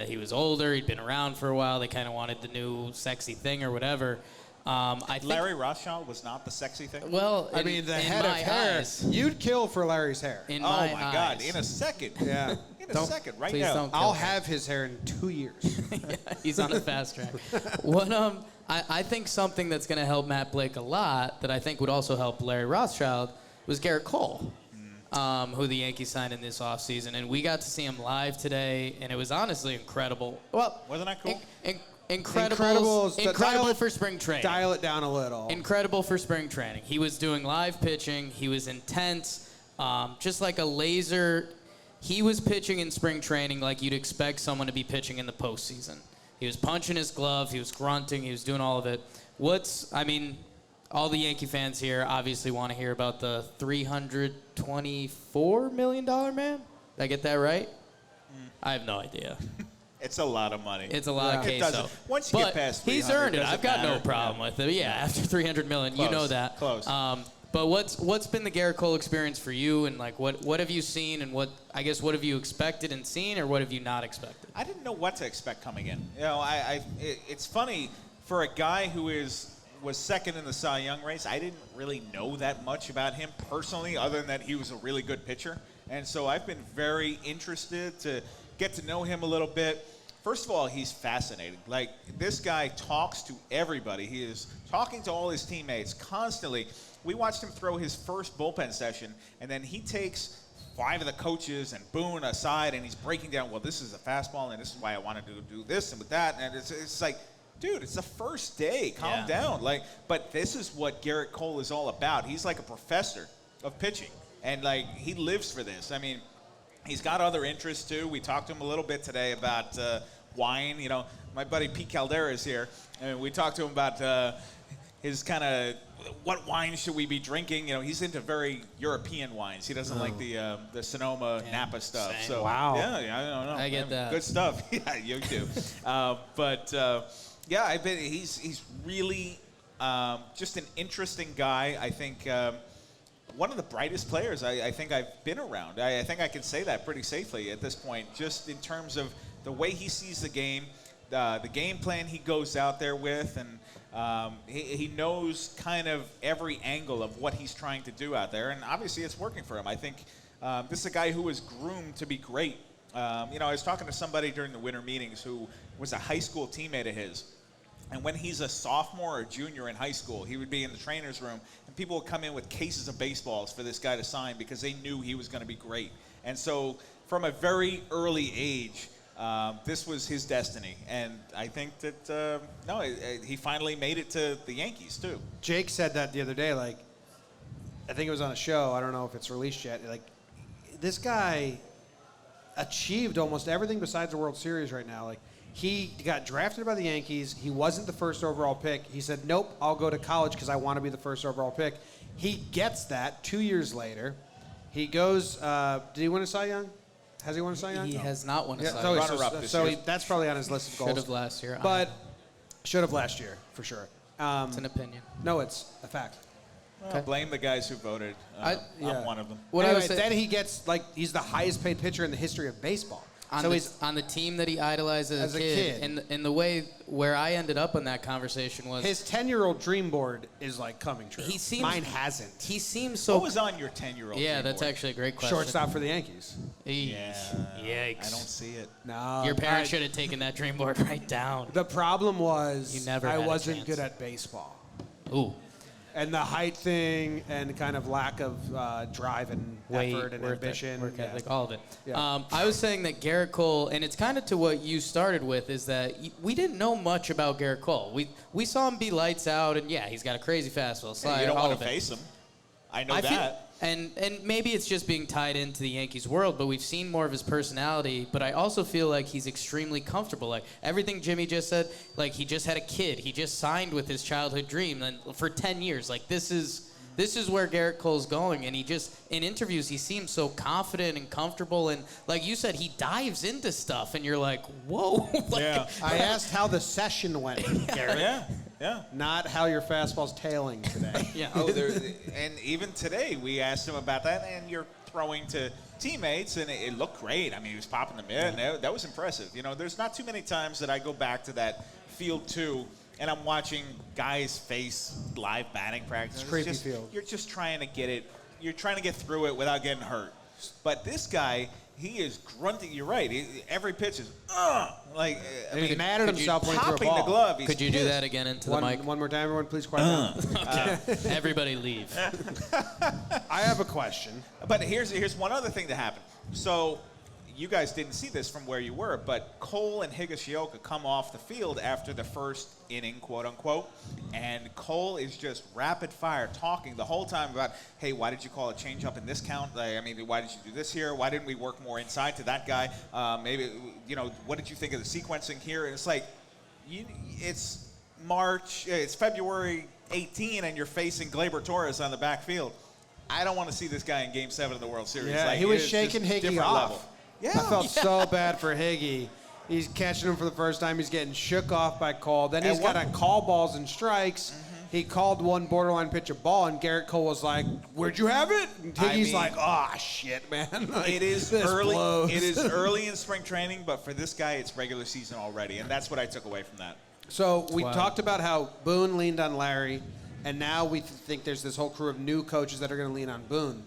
He was older, he'd been around for a while, they kind of wanted the new sexy thing or whatever. I think, Larry Rothschild was not the sexy thing? well, The in head of my hair. eyes, You'd kill for Larry's hair. in Oh, my my God. eyes. In a second. Yeah. In a second, right please now. don't kill I'll me. have his hair in 2 years. He's on a fast track. I think something that's going to help Matt Blake a lot that I think would also help Larry Rothschild was Garrett Cole, who the Yankees signed in this offseason. And we got to see him live today, and it was honestly incredible. Well, Wasn't that cool? Incredible for spring training. Dial it down a little. Incredible for spring training. He was doing live pitching. He was intense, just like a laser. He was pitching in spring training like you'd expect someone to be pitching in the postseason. He was punching his glove. He was grunting. He was doing all of it. All the Yankee fans here obviously want to hear about the $324 million man. Did I get that right? I have no idea. It's a lot of money. It's a lot of It queso. doesn't. Once you But get past he's 300, earned it. doesn't I've got no matter. problem with it. Yeah, after $300 million, you Close. know that. Close. But what's been the Garrett Cole experience for you, and like what have you seen, and what have you expected and seen, or what have you not expected? I didn't know what to expect coming in. It's funny for a guy who was second in the Cy Young race. I didn't really know that much about him personally, other than that he was a really good pitcher. And so I've been very interested to get to know him a little bit. First of all, he's fascinating. Like, this guy talks to everybody. He is talking to all his teammates constantly. we watched him throw his first bullpen session, and then he takes 5 of the coaches and Boone aside, and he's breaking down, well, this is a fastball, and this is why I wanted to do this and with that. And it's like, dude, it's the first day. Calm down. But this is what Garrett Cole is all about. He's like a professor of pitching, and he lives for this. I mean, he's got other interests too. We talked to him a little bit today about wine. My buddy Pete Caldera is here, and we talked to him about his kind of what wine should we be drinking. He's into very European wines. He doesn't like the Sonoma Napa stuff. Same. So Wow. yeah, I don't know. I get that. Good stuff. Yeah, you do. Yeah, I bet he's really just an interesting guy. I think one of the brightest players I think I've been around. I think I can say that pretty safely at this point, just in terms of the way he sees the game, the game plan he goes out there with, and he knows kind of every angle of what he's trying to do out there, and obviously it's working for him. I think this is a guy who was groomed to be great. I was talking to somebody during the winter meetings who was a high school teammate of his. And when he's a sophomore or junior in high school, he would be in the trainer's room, and people would come in with cases of baseballs for this guy to sign because they knew he was going to be great. And so from a very early age, this was his destiny. And I think that, he finally made it to the Yankees, too. Jake said that the other day, I think it was on a show. I don't know if it's released yet. This guy achieved almost everything besides the World Series right now. He got drafted by the Yankees. He wasn't the first overall pick. He said, nope, I'll go to college because I want to be the first overall pick. He gets that 2 years later. He goes, did he win a Cy Young? Has he won a Cy Young? He has not won a Cy so Young. Runner-up this year. That's probably on his list of goals. Should have last year. But should have last year, for sure. It's an opinion. No, it's a fact. Well, blame the guys who voted. I'm one of them. What I Anyway, was saying- then he gets, he's the highest paid pitcher in the history of baseball. He's on the team that he idolized as a kid. And the way where I ended up in that conversation was His 10-year-old dream board is coming true. Mine hasn't. he seems so. What was on your 10-year-old? Yeah, that's board? actually a great question. Shortstop for the Yankees. Yeah. Yikes. I don't see it. No. Your parents should have taken that dream board right down. The problem was You never I had a wasn't chance. good at baseball. Ooh. And the height thing and kind of lack of drive and effort and ambition. Work ethic, all of it. Yeah. I was saying that Garrett Cole, and it's kind of to what you started with, is that we didn't know much about Garrett Cole. We saw him be lights out, and yeah, he's got a crazy fastball, slider, You don't all want of to it. face him. I know I feel- that. And maybe it's just being tied into the Yankees world, but we've seen more of his personality. But I also feel like he's extremely comfortable. Everything Jimmy just said, he just had a kid. He just signed with his childhood dream and for 10 years. This is where Garrett Cole's going. And he just, in interviews, he seems so confident and comfortable. And like you said, he dives into stuff and you're like, whoa. Yeah. I asked how the session went, Garrett. Yeah. Not how your fastball's tailing today. Yeah. And even today, we asked him about that, and you're throwing to teammates, and it looked great. I mean, he was popping them in. That was impressive. There's not too many times that I go back to that field two, and I'm watching guys face live batting practice. It's creepy field. You're just trying to get it. You're trying to get through it without getting hurt. But this guy, he is grunting. You're right. Every pitch is, He's mad at himself when he threw a popping the ball. glove. He's Could you do pissed. that again into the mic? One more time, everyone, please quiet down. Everybody leave. I have a question. But here's one other thing that happened. So you guys didn't see this from where you were, but Cole and Higashioka come off the field after the first inning, quote unquote, and Cole is just rapid fire talking the whole time about, hey, why did you call a change up in this count? Why did you do this here? Why didn't we work more inside to that guy? Maybe, what did you think of the sequencing here? And it's it's March, it's February 18, and you're facing Gleyber Torres on the backfield. I don't want to see this guy in Game 7 of the World Series. Yeah, he was shaking Higgy different off. level. Yeah. I felt so bad for Higgy. He's catching him for the first time. He's getting shook off by Cole. Then he's got to call balls and strikes. Mm-hmm. He called one borderline pitch a ball, and Garrett Cole was like, "Where'd you have it?" And Higgy's like, "Oh shit, man!" It is this early. blows. It is early in spring training, but for this guy, it's regular season already, and that's what I took away from that. So we talked about how Boone leaned on Larry, and now we think there's this whole crew of new coaches that are going to lean on Boone.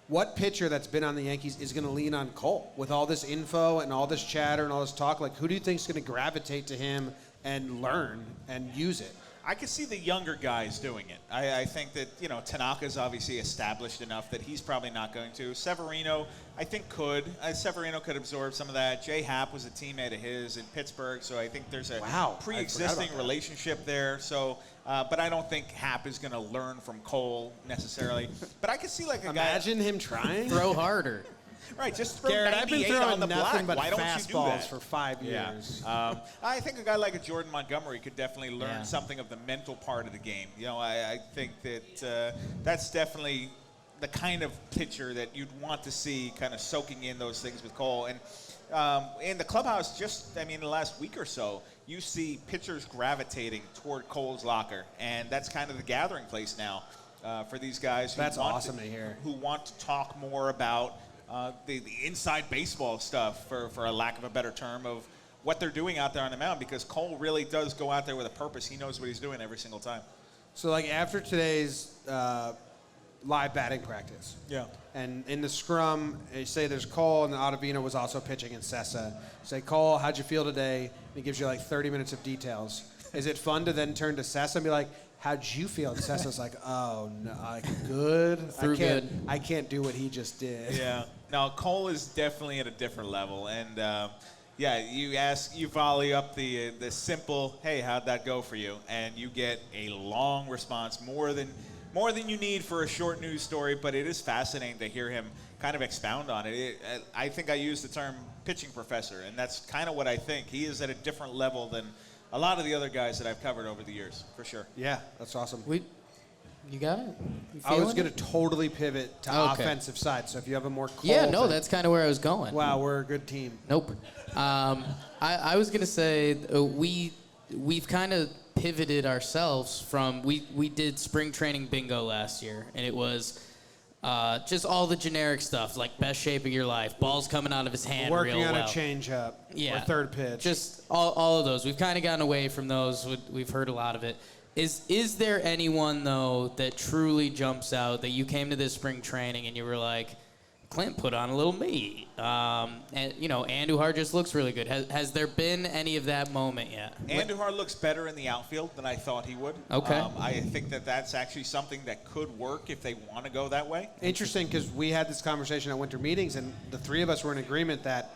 What pitcher that's been on the Yankees is going to lean on Cole with all this info and all this chatter and all this talk? Who do you think is going to gravitate to him and learn and use it? I could see the younger guys doing it. I think that, Tanaka's obviously established enough that he's probably not going to. Severino, I think could. Severino could absorb some of that. Jay Happ was a teammate of his in Pittsburgh, so I think there's a pre-existing relationship there. So, but I don't think Happ is going to learn from Cole necessarily. But I could see like Imagine him trying. Throw harder. Right, just throw Garrett, I've been 98 throwing on the nothing block. but Why don't you do fastballs that? for 5 years. I think a guy like a Jordan Montgomery could definitely learn something of the mental part of the game. I think that that's definitely the kind of pitcher that you'd want to see kind of soaking in those things with Cole. And in the clubhouse, in the last week or so, you see pitchers gravitating toward Cole's locker, and that's kind of the gathering place now for these guys. That's awesome to hear. Who want to talk more about the inside baseball stuff, for a lack of a better term, of what they're doing out there on the mound, because Cole really does go out there with a purpose. He knows what he's doing every single time. So, like, after today's live batting practice, and in the scrum, you say there's Cole, and Ottavino was also pitching, and Sessa. You say, Cole, how'd you feel today? And he gives you, like, 30 minutes of details. Is it fun to then turn to Sessa and be like, how'd you feel? And Sessa's like, oh, no, good. I can't do what he just did. Yeah. No, Cole is definitely at a different level. And, you volley up the simple, hey, how'd that go for you? And you get a long response, more than you need for a short news story, but it is fascinating to hear him kind of expound on it. I think I use the term pitching professor, and that's kind of what I think. He is at a different level than a lot of the other guys that I've covered over the years, for sure. Yeah, that's awesome. You got it? I was going to totally pivot to offensive side, so if you have a more Cole that's kind of where I was going. Wow, we're a good team. Nope. I was going to say we've kind of pivoted ourselves from, we did spring training bingo last year, and it was just all the generic stuff, like best shape of your life, balls coming out of his hand Working real on well. a changeup or third pitch. Just all of those. We've kind of gotten away from those. We've heard a lot of it. Is there anyone, though, that truly jumps out that you came to this spring training and you were like, Clint put on a little meat? And, Andujar just looks really good. Has there been any of that moment yet? Andujar looks better in the outfield than I thought he would. Okay. I think that's actually something that could work if they want to go that way. Interesting, because we had this conversation at winter meetings, and the three of us were in agreement that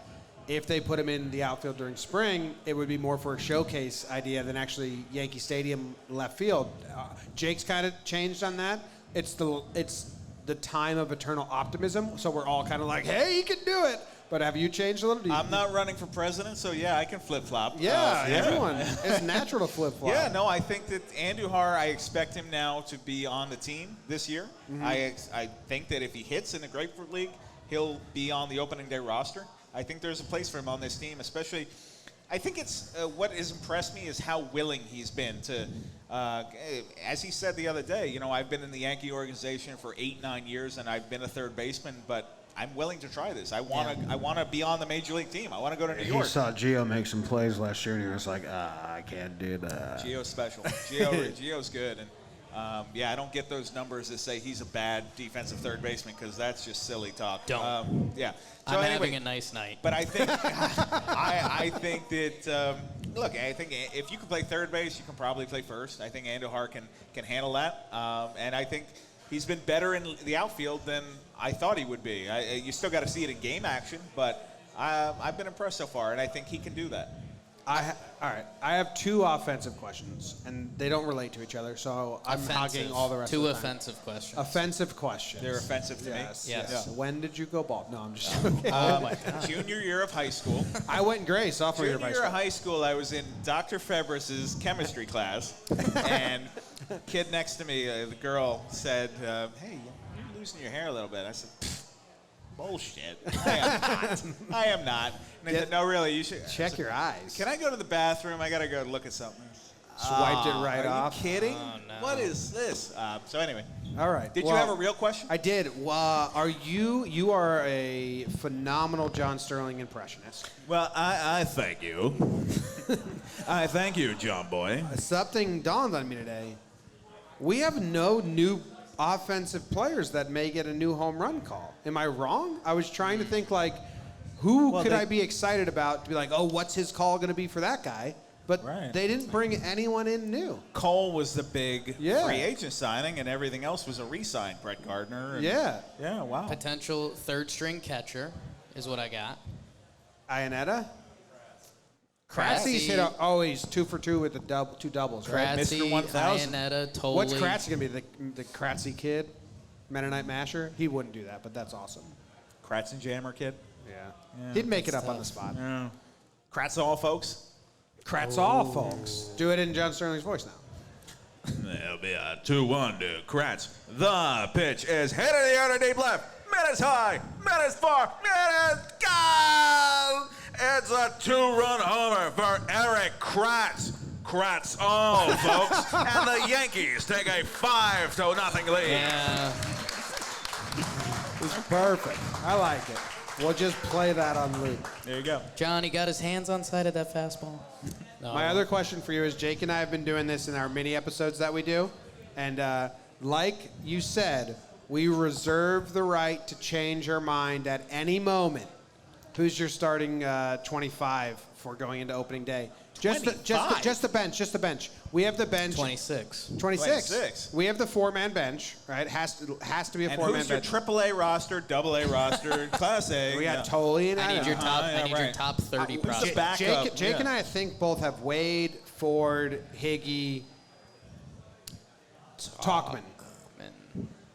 if they put him in the outfield during spring, it would be more for a showcase idea than actually Yankee Stadium left field. Jake's kind of changed on that. It's the time of eternal optimism, so we're all kind of like, hey, he can do it. But have you changed a little? I'm not running for president, so I can flip-flop. Everyone. It's natural to flip-flop. Yeah, no, I think that Andujar, I expect him now to be on the team this year. Mm-hmm. I think that if he hits in the Grapefruit League, he'll be on the opening day roster. I think there's a place for him on this team, especially. I think it's what has impressed me is how willing he's been to, as he said the other day, I've been in the Yankee organization for 8-9 years, and I've been a third baseman, but I'm willing to try this. I want to be on the major league team. I want to go to New York. He saw Gio make some plays last year, and he was like, I can't do that. Gio's special. Gio's good. And, I don't get those numbers that say he's a bad defensive third baseman, because that's just silly talk. Don't. So I'm anyway, having a nice night. But I think I think that I think if you can play third base, you can probably play first. I think Andujar can handle that, and I think he's been better in the outfield than I thought he would be. You still got to see it in game action, but I've been impressed so far, and I think he can do that. All right. I have two offensive questions, and they don't relate to each other, so I'm hogging all the rest of the time. Two offensive questions. Offensive questions. They're offensive to me. Yes. Yeah. When did you go bald? No, I'm just joking. Oh, my God. Junior year of high school. I went gray sophomore year of high Junior school. year of high school, I was in Dr. Febris's chemistry class, and kid next to me, the girl, said, hey, you're losing your hair a little bit. I said, bullshit. I am not. And they said, no, really, you should. Check your eyes. Can I go to the bathroom? I got to go look at something. Swiped it right off. Are you kidding? Oh, no. What is this? So anyway. All right. Did you have a real question? I did. You are a phenomenal John Sterling impressionist. Well, I thank you. I thank you, John Boy. Something dawned on me today. We have no new offensive players that may get a new home run call. Am I wrong? I was trying to think, like, who could I be excited about to be like, oh, what's his call going to be for that guy? But Right. they didn't bring anyone in new. Cole was the big Yeah. free agent signing, and everything else was a re-sign. Brett Gardner. And, Yeah. Yeah. Wow. Potential third-string catcher is what I got. Ionetta? Kratzy. Kratzy's hit always 2 for 2 with the two doubles, right? Mr. Kratzy, 1000. Ionetta, Tolley. What's Kratzy gonna be? The Kratzy kid, Mennonite Masher? He wouldn't do that, but that's awesome. Kratz and Jammer kid. Yeah. He'd make it up that's on the tough. spot. Yeah. Kratz all folks. Kratz all, folks. Do it in John Sterling's voice now. There'll be a 2-1 to Kratz. The pitch is hit in the outer deep left. Minutes high, minutes far, minutes gone! It's a 2-run homer for Eric Kratz. Kratz all, folks. And the Yankees take a 5-0 lead. Yeah. It's perfect. I like it. We'll just play that on loop. There you go. Johnny got his hands on side of that fastball. No. My other question for you is Jake and I have been doing this in our mini episodes that we do. And like you said, we reserve the right to change our mind at any moment. Who's your starting 25 for going into opening day? Just the bench. Just the bench. We have the bench. 26. 26. We have the 4-man bench, right? Has to be a And 4-man who's your bench. AAA roster, AA roster, Class A? We got Tolley and I need your top. yeah, I need your right. top 30 Who's the prospects. backup? Jake and I think both have Wade, Ford, Higgy, Tauchman,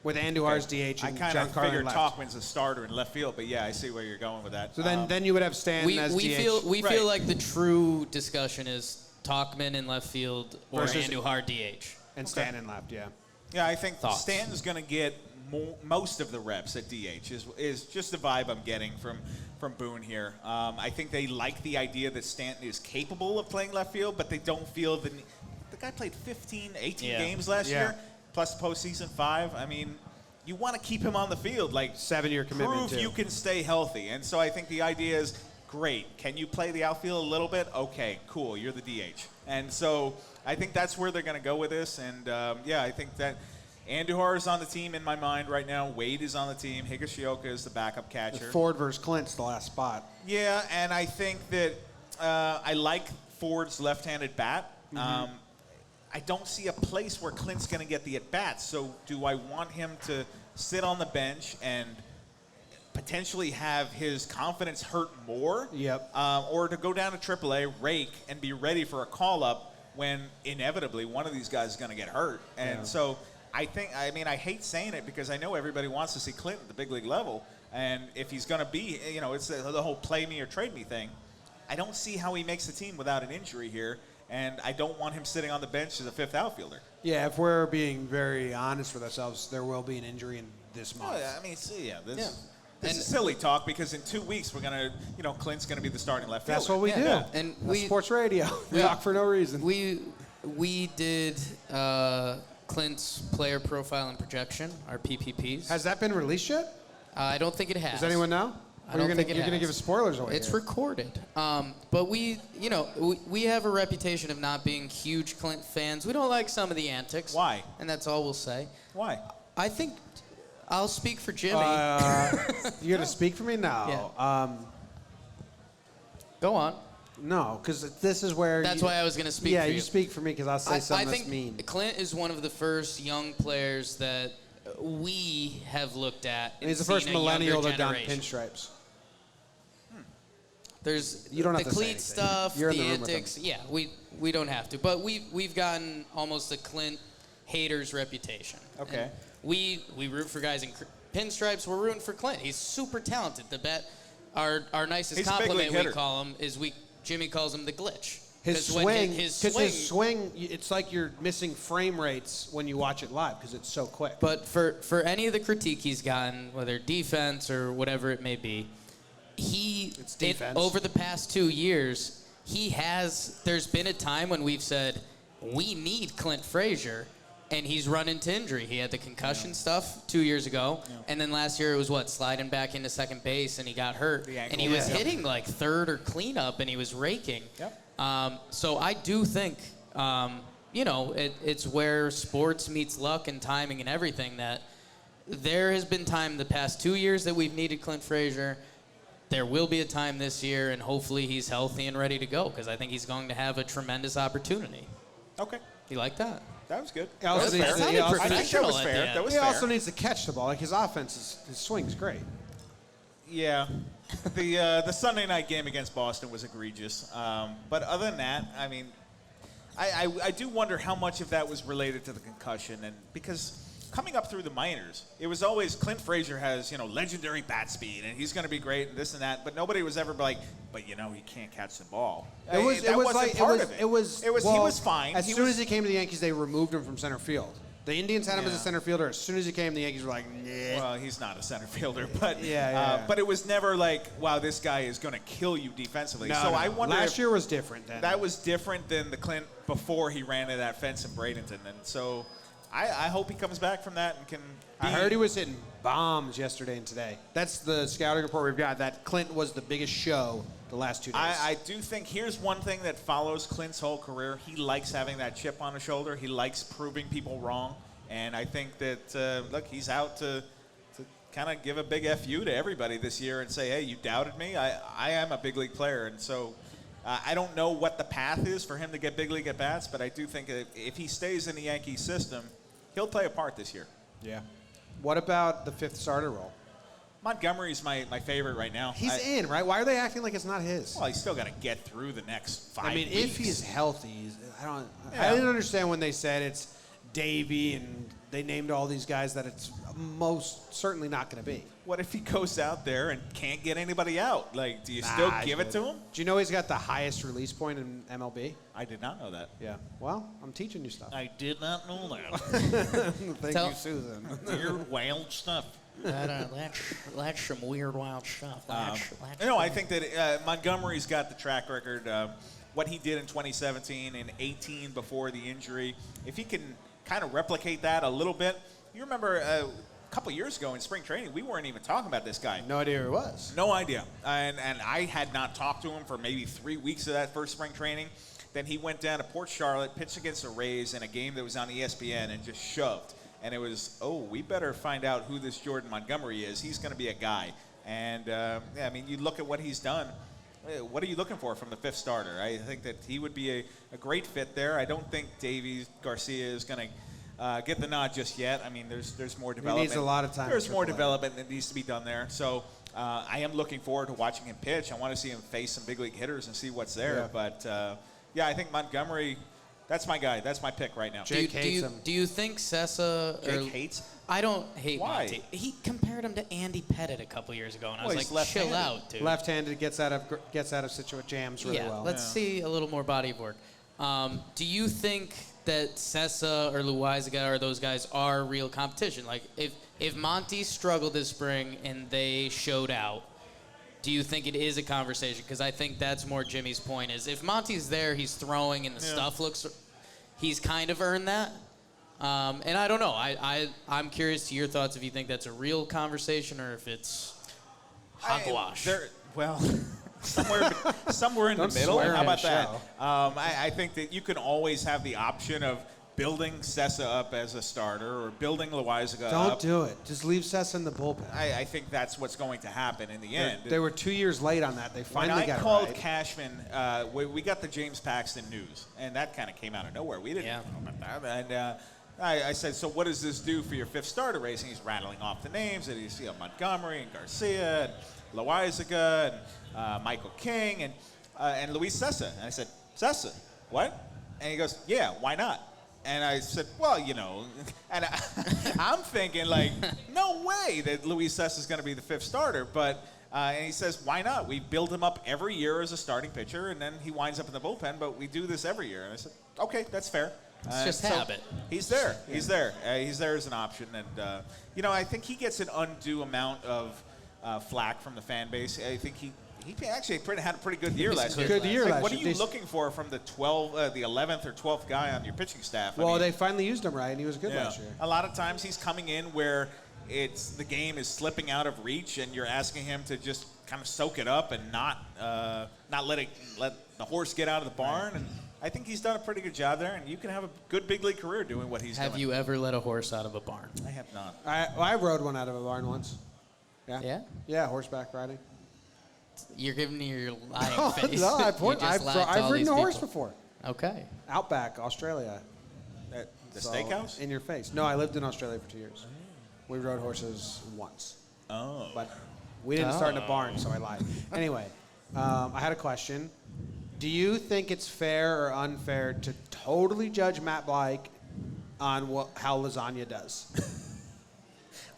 with Andujar's DH I and kind John of Carlin figured left. Tauchman's a starter in left field, but yeah, I see where you're going with that. So then you would have Stanton We as DH. feel Right. feel like the true discussion is Talkman in left field or Versus- Andujar DH. and Stanton left, yeah. Yeah, I think Thoughts? Stanton's going to get most of the reps at DH. Is just the vibe I'm getting from Boone here. I think they like the idea that Stanton is capable of playing left field, but they don't feel the guy played 15, 18 Yeah. games last Yeah. year, plus postseason 5. I mean, you want to keep him on the field, like 7-year commitment, prove too. you can stay healthy. And so I think the idea is, great. Can you play the outfield a little bit? Okay, cool. You're the DH. And so I think that's where they're going to go with this. And yeah, I think that Andujar is on the team in my mind right now. Wade is on the team. Higashioka is the backup catcher. Ford versus Clint's the last spot. Yeah, and I think that I like Ford's left-handed bat. I don't see a place where Clint's going to get the at-bats. So do I want him to sit on the bench and potentially have his confidence hurt more? Yep. Or to go down to AAA, rake, and be ready for a call-up when inevitably one of these guys is going to get hurt. And so I hate saying it because I know everybody wants to see Clint at the big league level. And if he's going to be, it's the whole play me or trade me thing. I don't see how he makes the team without an injury here. And I don't want him sitting on the bench as a fifth outfielder. Yeah, if we're being very honest with ourselves, there will be an injury in this month. Oh, yeah, I mean, this is silly talk because in 2 weeks we're going to, Clint's going to be the starting left fielder. That's what we do. Yeah. And That's sports radio. We talk for no reason. We did Clint's player profile and projection, our PPPs. Has that been released yet? I don't think it has. Does anyone know? I don't think it You're going to has. give us spoilers away It's here. recorded. But we have a reputation of not being huge Clint fans. We don't like some of the antics. Why? And that's all we'll say. Why? I think I'll speak for Jimmy. You're going to speak for me? No. Yeah. Go on. No, because this is where... That's why I was going to speak yeah, for you. you speak for me because I'll say something I think that's mean. Clint is one of the first young players that we have looked at. And he's the seen first a millennial younger to don generation. pinstripes. There's You don't the have to say cleat anything. stuff, You're in the the room with antics. Yeah, we don't have to. But we've gotten almost a Clint hater's reputation. Okay. And we root for guys in pinstripes. We're rooting for Clint. He's super talented. Our nicest He's a big compliment league we hitter. call him is Jimmy calls him the glitch. His 'Cause when swing, his because swing. his swing, it's like you're missing frame rates when you watch it live because it's so quick. But for any of the critique he's gotten, whether defense or whatever it may be, It's defense. over the past 2 years, there's been a time when we've said, we need Clint Frazier, and he's run into injury. He had the concussion stuff 2 years ago, and then last year it was sliding back into second base, and he got hurt. The ankle. And he was Yeah. hitting like third or cleanup, and he was raking. Yep. So I do think, it's where sports meets luck and timing and everything that there has been time the past 2 years that we've needed Clint Frazier. there will be a time this year, and hopefully he's healthy and ready to go, because I think he's going to have a tremendous opportunity. Okay. You like that? That was good. He also That was needs fair. to- Sounded he also- I think that professional was at fair. the end. That was He fair. also needs to catch the ball. Like his his swing's great. Yeah. The Sunday night game against Boston was egregious. But other than that, I mean, I do wonder how much of that was related to the concussion, and because coming up through the minors, it was always Clint Frazier has legendary bat speed and he's going to be great and this and that, but nobody was ever like, but he can't catch the ball. He was fine. As soon as he came to the Yankees, they removed him from center field. The Indians had him as a center fielder. As soon as he came, the Yankees were like, nah. Well, he's not a center fielder, but Yeah. but it was never like, wow, this guy is going to kill you defensively. No, so no. I wonder Last if year was different then. that was different than the Clint before he ran to that fence in Bradenton, and so I hope he comes back from that and can. I heard he was hitting bombs yesterday and today. That's the scouting report we've got, that Clint was the biggest show the last 2 days. I do think here's one thing that follows Clint's whole career. He likes having that chip on his shoulder. He likes proving people wrong. And I think that, look, he's out to kind of give a big FU to everybody this year and say, hey, you doubted me? I am a big league player. And so I don't know what the path is for him to get big league at-bats, but I do think that if he stays in the Yankee system, he'll play a part this year. Yeah. What about the fifth starter role? Montgomery's my favorite right now. He's in, right? Why are they acting like it's not his? Well, he's still got to get through the next 5 weeks. if he's healthy, I Yeah. didn't understand when they said it's Davey and they named all these guys that it's most certainly not going to be. What if he goes out there and can't get anybody out? Like, do you still give it to him? Do you know he's got the highest release point in MLB? I did not know that. Yeah. Well, I'm teaching you stuff. I did not know that. Thank Tell- you, Susan. Weird, wild stuff. That's some weird, wild stuff. I think that Montgomery's got the track record. What he did in 2017 and 18 before the injury, if he can kind of replicate that a little bit. You remember a couple years ago in spring training, we weren't even talking about this guy. No idea who it was. No idea. And I had not talked to him for maybe 3 weeks of that first spring training. Then he went down to Port Charlotte, pitched against the Rays in a game that was on ESPN and just shoved. And it was, we better find out who this Jordan Montgomery is. He's going to be a guy. And, you look at what he's done. What are you looking for from the fifth starter? I think that he would be a great fit there. I don't think Davies Garcia is going to get the nod just yet. I mean, there's more development. He needs a lot of time. There's more AAA. development that needs to be done there. So I am looking forward to watching him pitch. I want to see him face some big league hitters and see what's there. Yeah. But, I think Montgomery, that's my guy. That's my pick right now. Jake hates him. Do you think Sessa? Jake hates? I don't hate Why? Monty. He compared him to Andy Pettit a couple years ago, and I Well, was he's like, chill left-handed. out, dude. Left-handed, gets out of jams really well. Let's see a little more body of work. Do you think that Sessa or Loaizaga or those guys are real competition? Like, if Monty struggled this spring and they showed out, do you think it is a conversation? Because I think that's more Jimmy's point is if Monty's there, he's throwing and the stuff looks, he's kind of earned that. And I don't know. I'm curious to your thoughts if you think that's a real conversation or if it's hogwash. Somewhere in the Don't middle. swear How on about the that? show. I think that you can always have the option of building Sessa up as a starter or building Loaizaga Don't up. do it. Just leave Sessa in the bullpen. I think that's what's going to happen in the end. They were 2 years late on that. They When finally I got called it right. Cashman, we got the James Paxton news, and that kind of came out of nowhere. We didn't know about that. And I said, so what does this do for your fifth starter race? And he's rattling off the names, and he's Montgomery and Garcia and Loaizaga and Michael King and Luis Sessa. And I said, Sessa, what? And he goes, yeah, why not? And I said, well, and I'm thinking, like, no way that Luis Sessa is going to be the fifth starter. But and he says, why not? We build him up every year as a starting pitcher, and then he winds up in the bullpen, but we do this every year. And I said, okay, that's fair. It's just habit. He's there. He's there. He's there as an option. And, I think he gets an undue amount of flack from the fan base. I think he actually had a pretty good year last year. Good year last What are year. you looking for from the 11th or 12th guy on your pitching staff? Well, they finally used him right, and he was good last year. A lot of times he's coming in where the game is slipping out of reach, and you're asking him to just kind of soak it up and not let the horse get out of the barn. And I think he's done a pretty good job there, and you can have a good big league career doing what he's doing. Have you ever let a horse out of a barn? I have not. I rode one out of a barn once. Yeah? Yeah, horseback riding. You're giving me your lying face. No, You just lied to I've all ridden these a horse people. before. Okay. Outback, Australia. At the So, steakhouse? In your face. No, I lived in Australia for 2 years. We rode horses once. Oh. But we didn't start in a barn, so I lied. Anyway, I had a question. Do you think it's fair or unfair to totally judge Matt Blake on how lasagna does?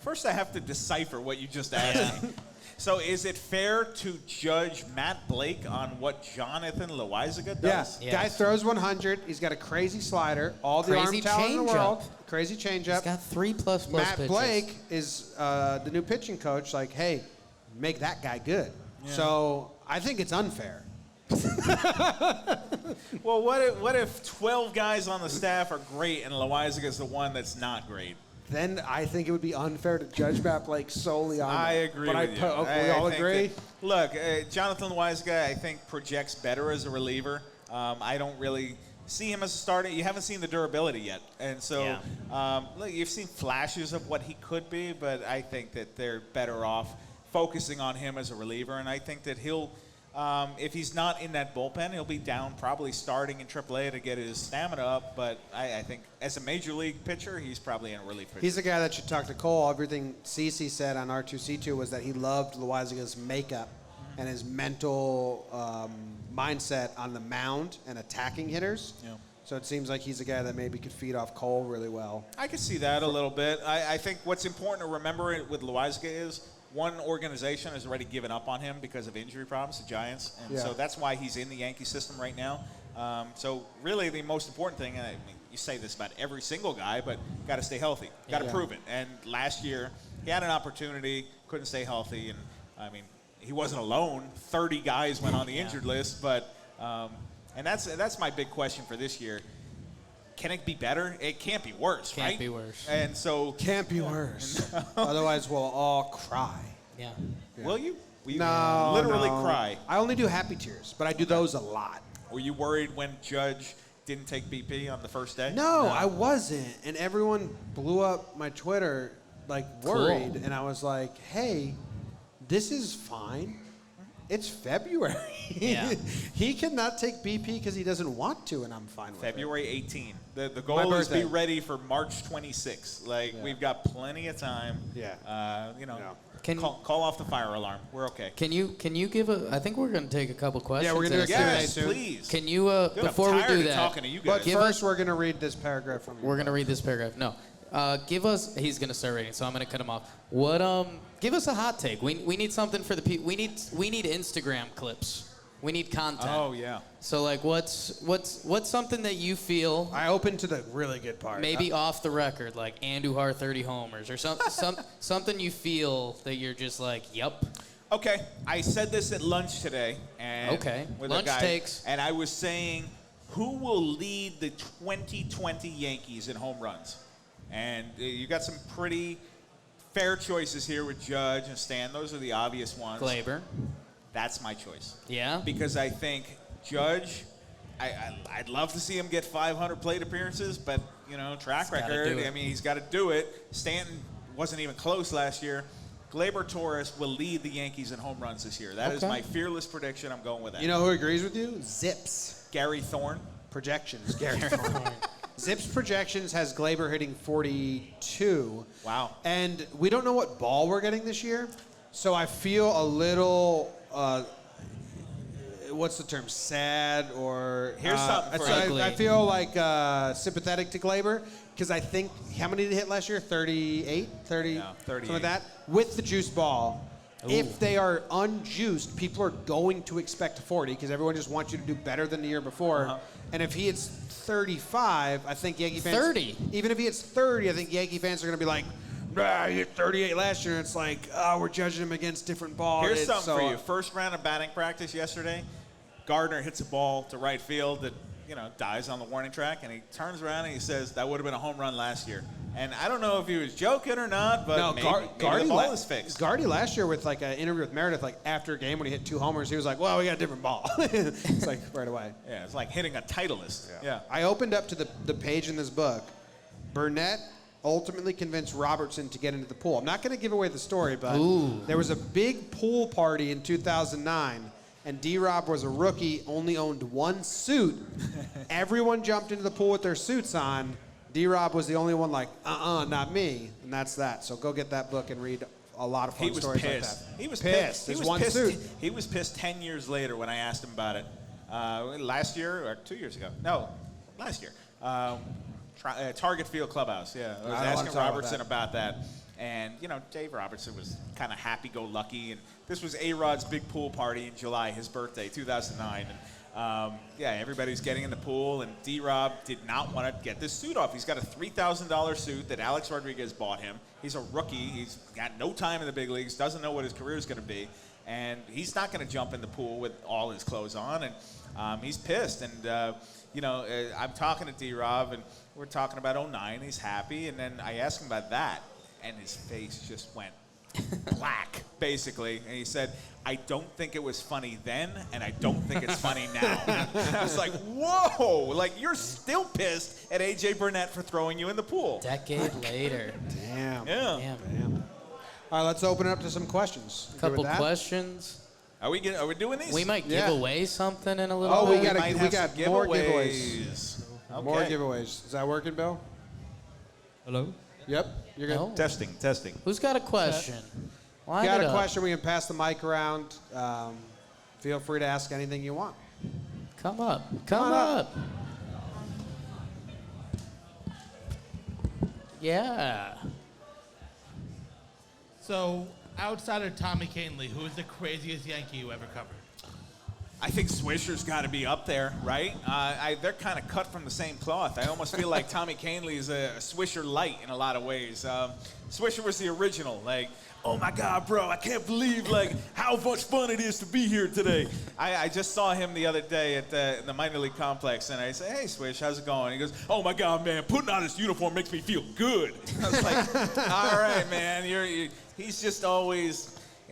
First, I have to decipher what you just asked me. So, is it fair to judge Matt Blake on what Jonathan Loizaga does? Yeah. Guy throws 100. He's got a crazy slider. All the Crazy arm talent in the changeup. world. Crazy He's changeup. got 3++ Matt pitches. Blake is the new pitching coach. Like, hey, make that guy good. So I think it's unfair. Well, what if 12 guys on the staff are great and Loizaga is the one that's not great? Then I think it would be unfair to judge Matt Blake solely on I that. agree But with we all think agree? that- look, Jonathan Loizaga, I think, projects better as a reliever. I don't really see him as a starter. You haven't seen the durability yet. And so, look, you've seen flashes of what he could be, but I think that they're better off focusing on him as a reliever. And I think that he'll, if he's not in that bullpen, he'll be down probably starting in AAA to get his stamina up. But I think as a major league pitcher, he's probably in a relief pitcher. He's the guy that should talk to Cole. Everything CeCe said on R2C2 was that he loved Loizaga's makeup and his mental mindset on the mound and attacking hitters. Yeah. So it seems like he's a guy that maybe could feed off Cole really well. I could see that a little bit. I think what's important to remember with Loizaga is one organization has already given up on him because of injury problems, the Giants, and so that's why he's in the Yankee system right now. So really the most important thing, and I mean, you say this about every single guy, but got to stay healthy, got to prove it. And last year he had an opportunity, couldn't stay healthy, and I mean he wasn't alone. 30 guys went on the injured list, but and that's my big question for this year. Can it be better? It can't be worse, right? Can't be worse. And so Can't be worse. Otherwise, we'll all cry. Yeah. will you? Will you No, literally no. cry? I only do happy tears, but I do those a lot. Were you worried when Judge didn't take BP on the first day? No, I wasn't. And everyone blew up my Twitter, like, worried. Cool. And I was like, hey, this is fine. It's February. Yeah. He cannot take BP because he doesn't want to, and I'm fine with February 18. The My goal is be birthday. ready for March 26. Like, we've got plenty of time. Yeah. You know, Can- call off the fire alarm. We're okay. Can you give a? I think we're going to take a couple questions. we're gonna do in a second. Q&A Yes, soon. please. Can you Dude, before I'm we tired do of that? talking to you it. But guys. Give first, us- we're going to read this paragraph from you. We're gonna read this paragraph. No, give us. He's gonna start reading, so I'm gonna cut him off. What? Give us a hot take. We need something for the people. We need Instagram clips. We need content. Oh, yeah. So like, what's something that you feel I opened to the really good part. maybe off the record, like Andujar 30 homers or something you feel that you're just like, yep. Okay, I said this at lunch today. And Okay, with lunch a guy, takes. And I was saying, who will lead the 2020 Yankees in home runs? And you got some pretty fair choices here with Judge and Stan. Those are the obvious ones. Glaber. That's my choice. Yeah. Because I think Judge, I'd love to see him get 500 plate appearances, but, you know, track gotta record, do it. I mean, he's got to do it. Stanton wasn't even close last year. Glaber Torres will lead the Yankees in home runs this year. That is Okay. my fearless prediction. I'm going with that. You know who agrees with you? Zips. Gary Thorne. Projections. Gary Thorne. Zips projections has Glaber hitting 42. Wow. And we don't know what ball we're getting this year, so I feel a little, what's the term, sad or... Here's something for you. I feel like sympathetic to Glaber, because I think, how many did he hit last year? 38? 30? Yeah, 38. Something like that. With the juice ball, if they are unjuiced, people are going to expect 40, because everyone just wants you to do better than the year before. And if he hits 35, I think Yankee fans... 30? Even if he hits 30, I think Yankee fans are going to be like, he hit 38 last year. And it's like, we're judging him against different balls. Here's something for you. First round of batting practice yesterday, Gardner hits a ball to right field that, you know, dies on the warning track, and he turns around and he says, that would have been a home run last year. And I don't know if he was joking or not, but maybe the ball is fixed. Gardy last year with like an interview with Meredith, like after a game when he hit 2 homers, he was like, well, we got a different ball. It's like right away. Yeah, it's like hitting a Titleist. Yeah. I opened up to the page in this book. Burnett ultimately convinced Robertson to get into the pool. I'm not going to give away the story, but Ooh. there was a big pool party in 2009, and D-Rob was a rookie, only owned one suit. Everyone jumped into the pool with their suits on. D-Rob was the only one like, not me, and that's that. So go get that book and read a lot of fun stories like that. He was pissed. He His was one pissed. suit. He was pissed 10 years later when I asked him about it. Last year or 2 years ago? No, last year. Target Field Clubhouse. Yeah, I was asking Robertson about that. And Dave Robertson was kind of happy-go-lucky, and this was A-Rod's big pool party in July, his birthday, 2009. And everybody's getting in the pool, and D-Rob did not want to get this suit off. He's got a $3,000 suit that Alex Rodriguez bought him. He's a rookie. He's got no time in the big leagues, doesn't know what his career is going to be, and he's not going to jump in the pool with all his clothes on, and he's pissed. And, I'm talking to D-Rob, and we're talking about 09. He's happy, and then I asked him about that, and his face just went black, basically. And he said, I don't think it was funny then, and I don't think it's funny now. And I was like, whoa, like you're still pissed at A.J. Burnett for throwing you in the pool. Decade later. Damn. Yeah. Damn. All right, let's open it up to some questions. You good Couple with that? questions. Are we doing these? We might Yeah. give away something in a little Oh, bit. we got might have more some giveaways. Okay. More giveaways. Is that working, Bill? Hello? Yep. You're good. No? Testing. Who's got a question? Line Got it a up. question? We can pass the mic around. Feel free to ask anything you want. Come up. on up. Yeah. So, outside of Tommy Canley, who is the craziest Yankee you ever covered? I think Swisher's got to be up there, right? They're kind of cut from the same cloth. I almost feel like Tommy Canley is a Swisher light in a lot of ways. Swisher was the original, like, oh my God, bro, I can't believe how much fun it is to be here today. I just saw him the other day at the minor league complex, and I said, hey, Swish, how's it going? He goes, oh my God, man, putting on this uniform makes me feel good. I was like, all right, man, he's just always.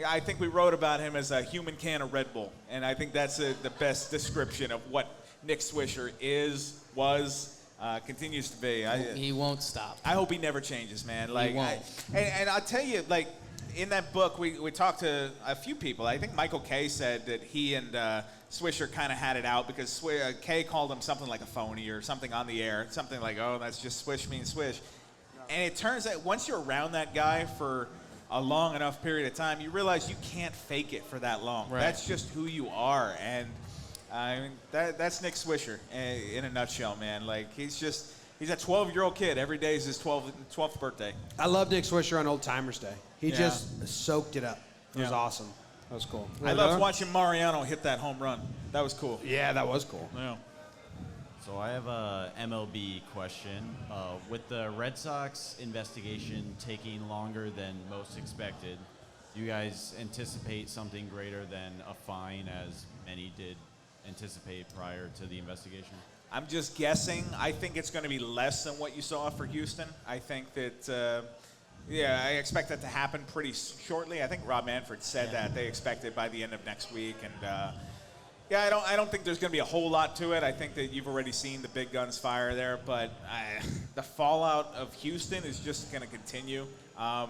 I think we wrote about him as a human can of Red Bull, and I think that's the best description of what Nick Swisher was, continues to be. He won't stop. I hope he never changes, man. He won't. And I'll tell you, in that book, we talked to a few people. I think Michael Kay said that he and Swisher kind of had it out because Kay called him something like a phony or something on the air, something like, oh, that's just Swish means Swish. And it turns out once you're around that guy for a long enough period of time, you realize you can't fake it for that long. Right. That's just who you are, and that's Nick Swisher in a nutshell, man. He's a 12-year-old kid. Every day is his 12th birthday. I love Nick Swisher on Old Timers Day. He Yeah. just soaked it up. It was Yeah. awesome. That was cool. I loved watching Mariano hit that home run. That was cool. Yeah, that was cool. Yeah. So I have a MLB question. With the Red Sox investigation taking longer than most expected, do you guys anticipate something greater than a fine, as many did anticipate prior to the investigation? I'm just guessing. I think it's going to be less than what you saw for Houston. I think that, I expect that to happen pretty shortly. I think Rob Manfred said that they expect it by the end of next week, and I don't think there's going to be a whole lot to it. I think that you've already seen the big guns fire there, but the fallout of Houston is just going to continue. To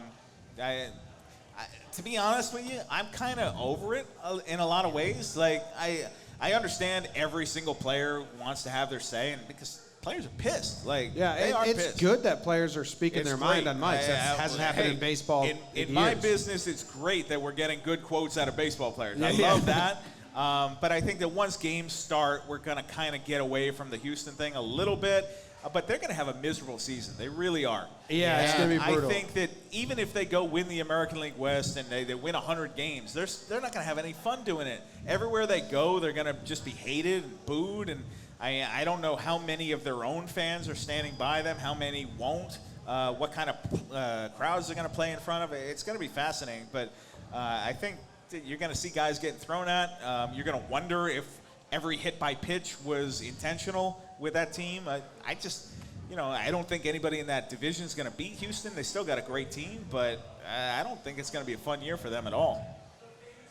be honest with you, I'm kind of over it in a lot of ways. I understand every single player wants to have their say, and because players are pissed. They are it's pissed. good that players are speaking It's their great. mind on mics. That hasn't happened in baseball In my years. business, it's great that we're getting good quotes out of baseball players. I Yeah. love that. But I think that once games start, we're going to kind of get away from the Houston thing a little bit. But they're going to have a miserable season. They really are. Yeah, it's going to be brutal. I think that even if they go win the American League West and they win 100 games, they're not going to have any fun doing it. Everywhere they go, they're going to just be hated and booed. And I don't know how many of their own fans are standing by them, how many won't, what kind of crowds they're going to play in front of. It's going to be fascinating. But I think you're going to see guys getting thrown at. You're going to wonder if every hit by pitch was intentional with that team. I don't think anybody in that division is going to beat Houston. They still got a great team, but I don't think it's going to be a fun year for them at all.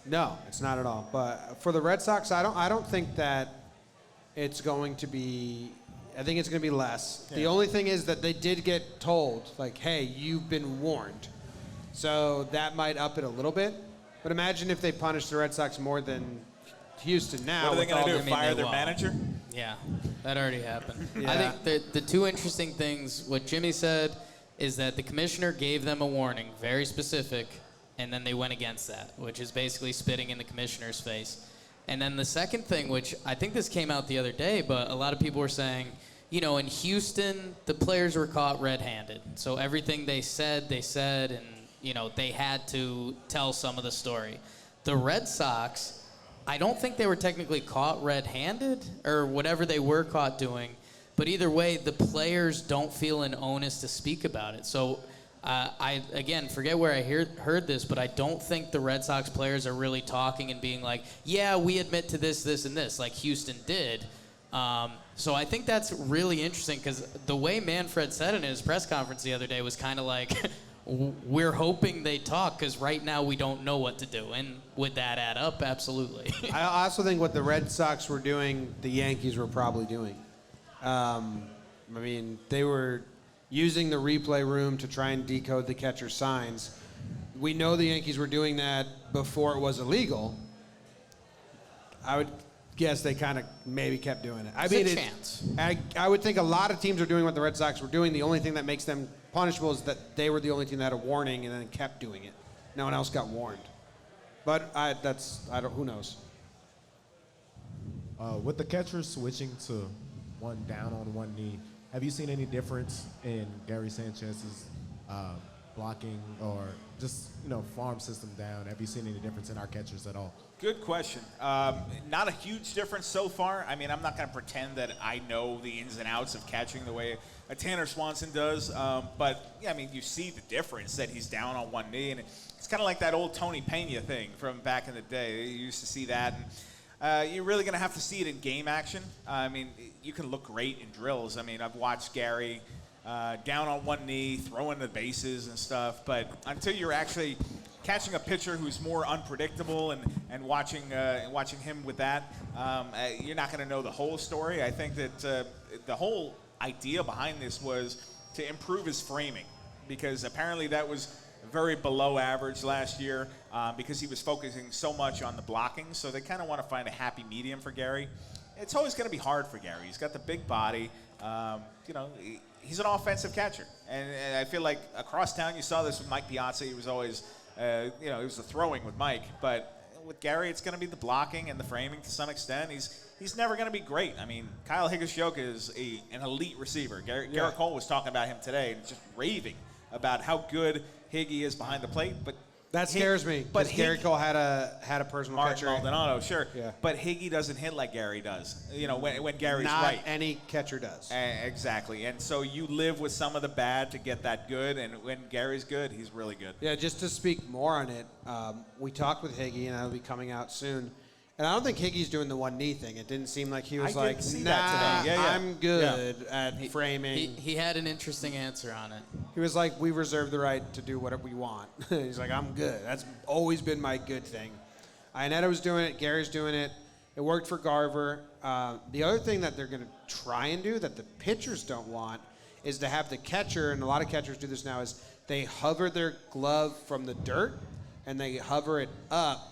No, it's not at all. But for the Red Sox, I don't think that it's going to be I think it's going to be less. Yeah. The only thing is that they did get told, like, hey, you've been warned. So that might up it a little bit. But imagine if they punish the Red Sox more than Houston now. What are they with going all to do? the- mean, Fire they their will. manager? Yeah, that already happened. Yeah. I think the two interesting things, what Jimmy said, is that the commissioner gave them a warning, very specific, and then they went against that, which is basically spitting in the commissioner's face. And then the second thing, which I think this came out the other day, but a lot of people were saying, you know, in Houston, the players were caught red-handed. So everything they said, and, you know, they had to tell some of the story. The Red Sox, I don't think they were technically caught red-handed or whatever they were caught doing. But either way, the players don't feel an onus to speak about it. So I, again, forget where I heard this, but I don't think the Red Sox players are really talking and being like, yeah, we admit to this, this, and this, like Houston did. So I think that's really interesting because the way Manfred said it in his press conference the other day was kind of like, we're hoping they talk because right now we don't know what to do. And would that add up? Absolutely. I also think what the Red Sox were doing, the Yankees were probably doing. I mean, they were using the replay room to try and decode the catcher's signs. We know the Yankees were doing that before it was illegal. I would guess they kind of maybe kept doing it. There's a chance. I would think a lot of teams are doing what the Red Sox were doing. The only thing that makes them punishable is that they were the only team that had a warning and then kept doing it. No one else got warned. But who knows? With the catcher switching to one down on one knee, have you seen any difference in Gary Sanchez's blocking or just, farm system down? Have you seen any difference in our catchers at all? Good question. Not a huge difference so far. I mean, I'm not going to pretend that I know the ins and outs of catching the way a Tanner Swanson does. But, yeah, I mean, you see the difference that he's down on one knee. And it's kind of like that old Tony Pena thing from back in the day. You used to see that. And you're really going to have to see it in game action. I mean, you can look great in drills. I mean, I've watched Gary down on one knee, throwing the bases and stuff. But until you're actually catching a pitcher who's more unpredictable and watching him with that, you're not going to know the whole story. I think that the whole idea behind this was to improve his framing because apparently that was very below average last year because he was focusing so much on the blocking. So they kind of want to find a happy medium for Gary. It's always going to be hard for Gary. He's got the big body. He's an offensive catcher. And I feel like across town you saw this with Mike Piazza. He was always, he was the throwing with Mike. But with Gary, it's going to be the blocking and the framing to some extent. He's never going to be great. I mean, Kyle Higashioka is an elite receiver. Garrett Cole was talking about him today and just raving about how good Higgy is behind the plate. But that scares me. But Gary Cole had a personal Martin catcher. Maldonado, sure. Yeah. But Higgy doesn't hit like Gary does. When Gary's Not right. any catcher does. Exactly. And so you live with some of the bad to get that good. And when Gary's good, he's really good. Yeah, just to speak more on it, we talked with Higgy, and that'll be coming out soon. And I don't think Higgy's doing the one knee thing. It didn't seem like he was like, see nah, that today. Yeah. I'm good at framing. He had an interesting answer on it. He was like, we reserve the right to do whatever we want. He's like, I'm good. That's always been my good thing. Iannetta was doing it. Gary's doing it. It worked for Garver. The other thing that they're going to try and do that the pitchers don't want is to have the catcher, and a lot of catchers do this now, is they hover their glove from the dirt, and they hover it up,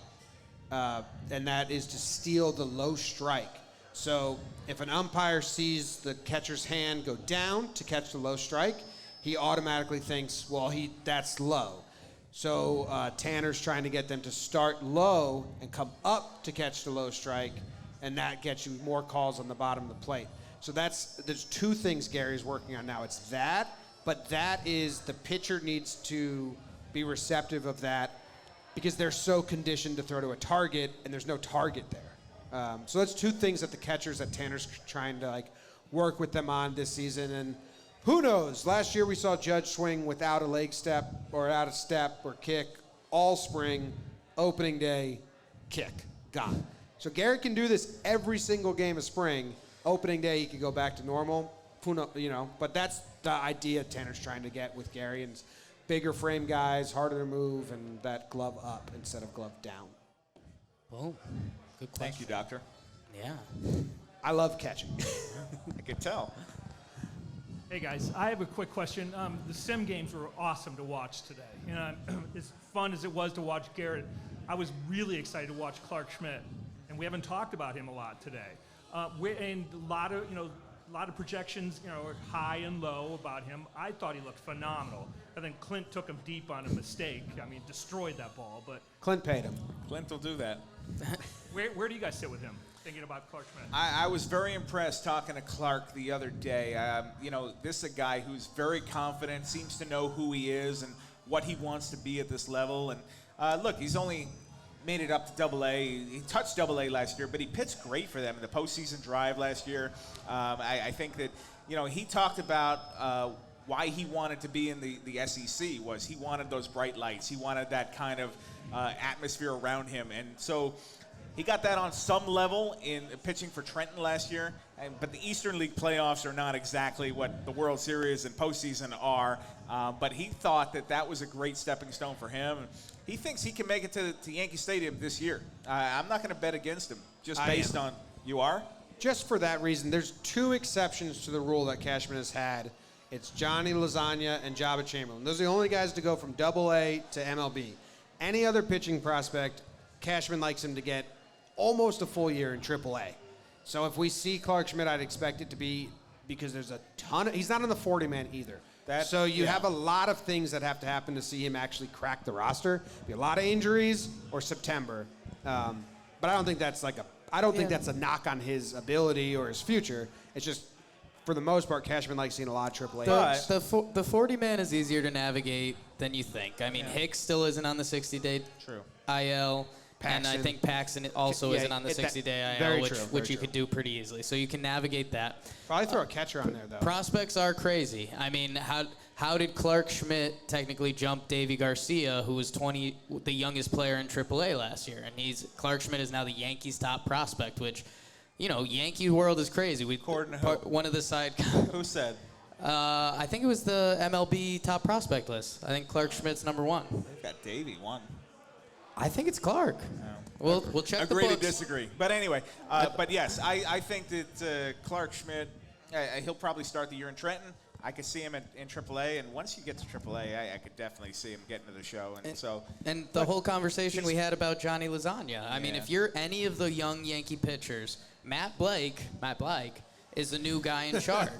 and that is to steal the low strike. So if an umpire sees the catcher's hand go down to catch the low strike, he automatically thinks, well, that's low. So Tanner's trying to get them to start low and come up to catch the low strike, and that gets you more calls on the bottom of the plate. So there's two things Gary's working on now. It's that, but that is the pitcher needs to be receptive of that because they're so conditioned to throw to a target, and there's no target there. So that's two things that the catchers that Tanner's trying to work with them on this season. And who knows? Last year we saw Judge swing without a leg step or out of step or kick all spring, opening day, kick, gone. So Gary can do this every single game of spring. Opening day he could go back to normal. Who knows, but that's the idea Tanner's trying to get with Gary, and bigger frame guys, harder to move, and that glove up instead of glove down. Well, good question. Thank you, Doctor. Yeah. I love catching. I could tell. Hey guys, I have a quick question. The sim games were awesome to watch today. You know, as fun as it was to watch Garrett, I was really excited to watch Clark Schmidt, and we haven't talked about him a lot today. And a lot of projections, are high and low about him. I thought he looked phenomenal. And then Clint took him deep on a mistake. I mean, destroyed that ball. But Clint paid him. Clint will do that. where do you guys sit with him? Thinking about Clark Schmidt. I was very impressed talking to Clark the other day. This is a guy who's very confident, seems to know who he is and what he wants to be at this level. And look, he's only made it up to Double-A. He touched Double-A last year, but he pitched great for them in the postseason drive last year. I think that, he talked about why he wanted to be in the SEC was he wanted those bright lights. He wanted that kind of atmosphere around him. And so he got that on some level in pitching for Trenton last year. But the Eastern League playoffs are not exactly what the World Series and postseason are. But he thought that was a great stepping stone for him. He thinks he can make it to Yankee Stadium this year. I'm not going to bet against him just based on – you are? Just for that reason, there's two exceptions to the rule that Cashman has had. It's Johnny Lasagna and Jabba Chamberlain. Those are the only guys to go from Double-A to MLB. Any other pitching prospect, Cashman likes him to get almost a full year in Triple-A. So if we see Clark Schmidt, I'd expect it to be because there's a ton of – he's not on the 40-man either. So you have a lot of things that have to happen to see him actually crack the roster. Be a lot of injuries or September. But I don't think that's think that's a knock on his ability or his future. It's just, for the most part, Cashman likes seeing a lot of AAA. The 40-man is easier to navigate than you think. I mean, Hicks still isn't on the 60-day IL. Paxton. And I think Paxton also isn't on the 60-day IL, which you could do pretty easily. So you can navigate that. Probably throw a catcher on there, though. Prospects are crazy. I mean, how did Clark Schmidt technically jump Davy Garcia, who was the youngest player in AAA last year? And Clark Schmidt is now the Yankees' top prospect, which, Yankee world is crazy. According to who? One of the side. Who said? I think it was the MLB top prospect list. I think Clark Schmidt's number one. They've got Davey one. I think it's Clark. No. We'll check the books. books. Agree to disagree. But anyway, but yes, I think that Clark Schmidt, he'll probably start the year in Trenton. I could see him in AAA, and once you get to AAA, I could definitely see him getting to the show. And the whole conversation we had about Johnny Lasagna. I mean, if you're any of the young Yankee pitchers, Matt Blake is the new guy in charge.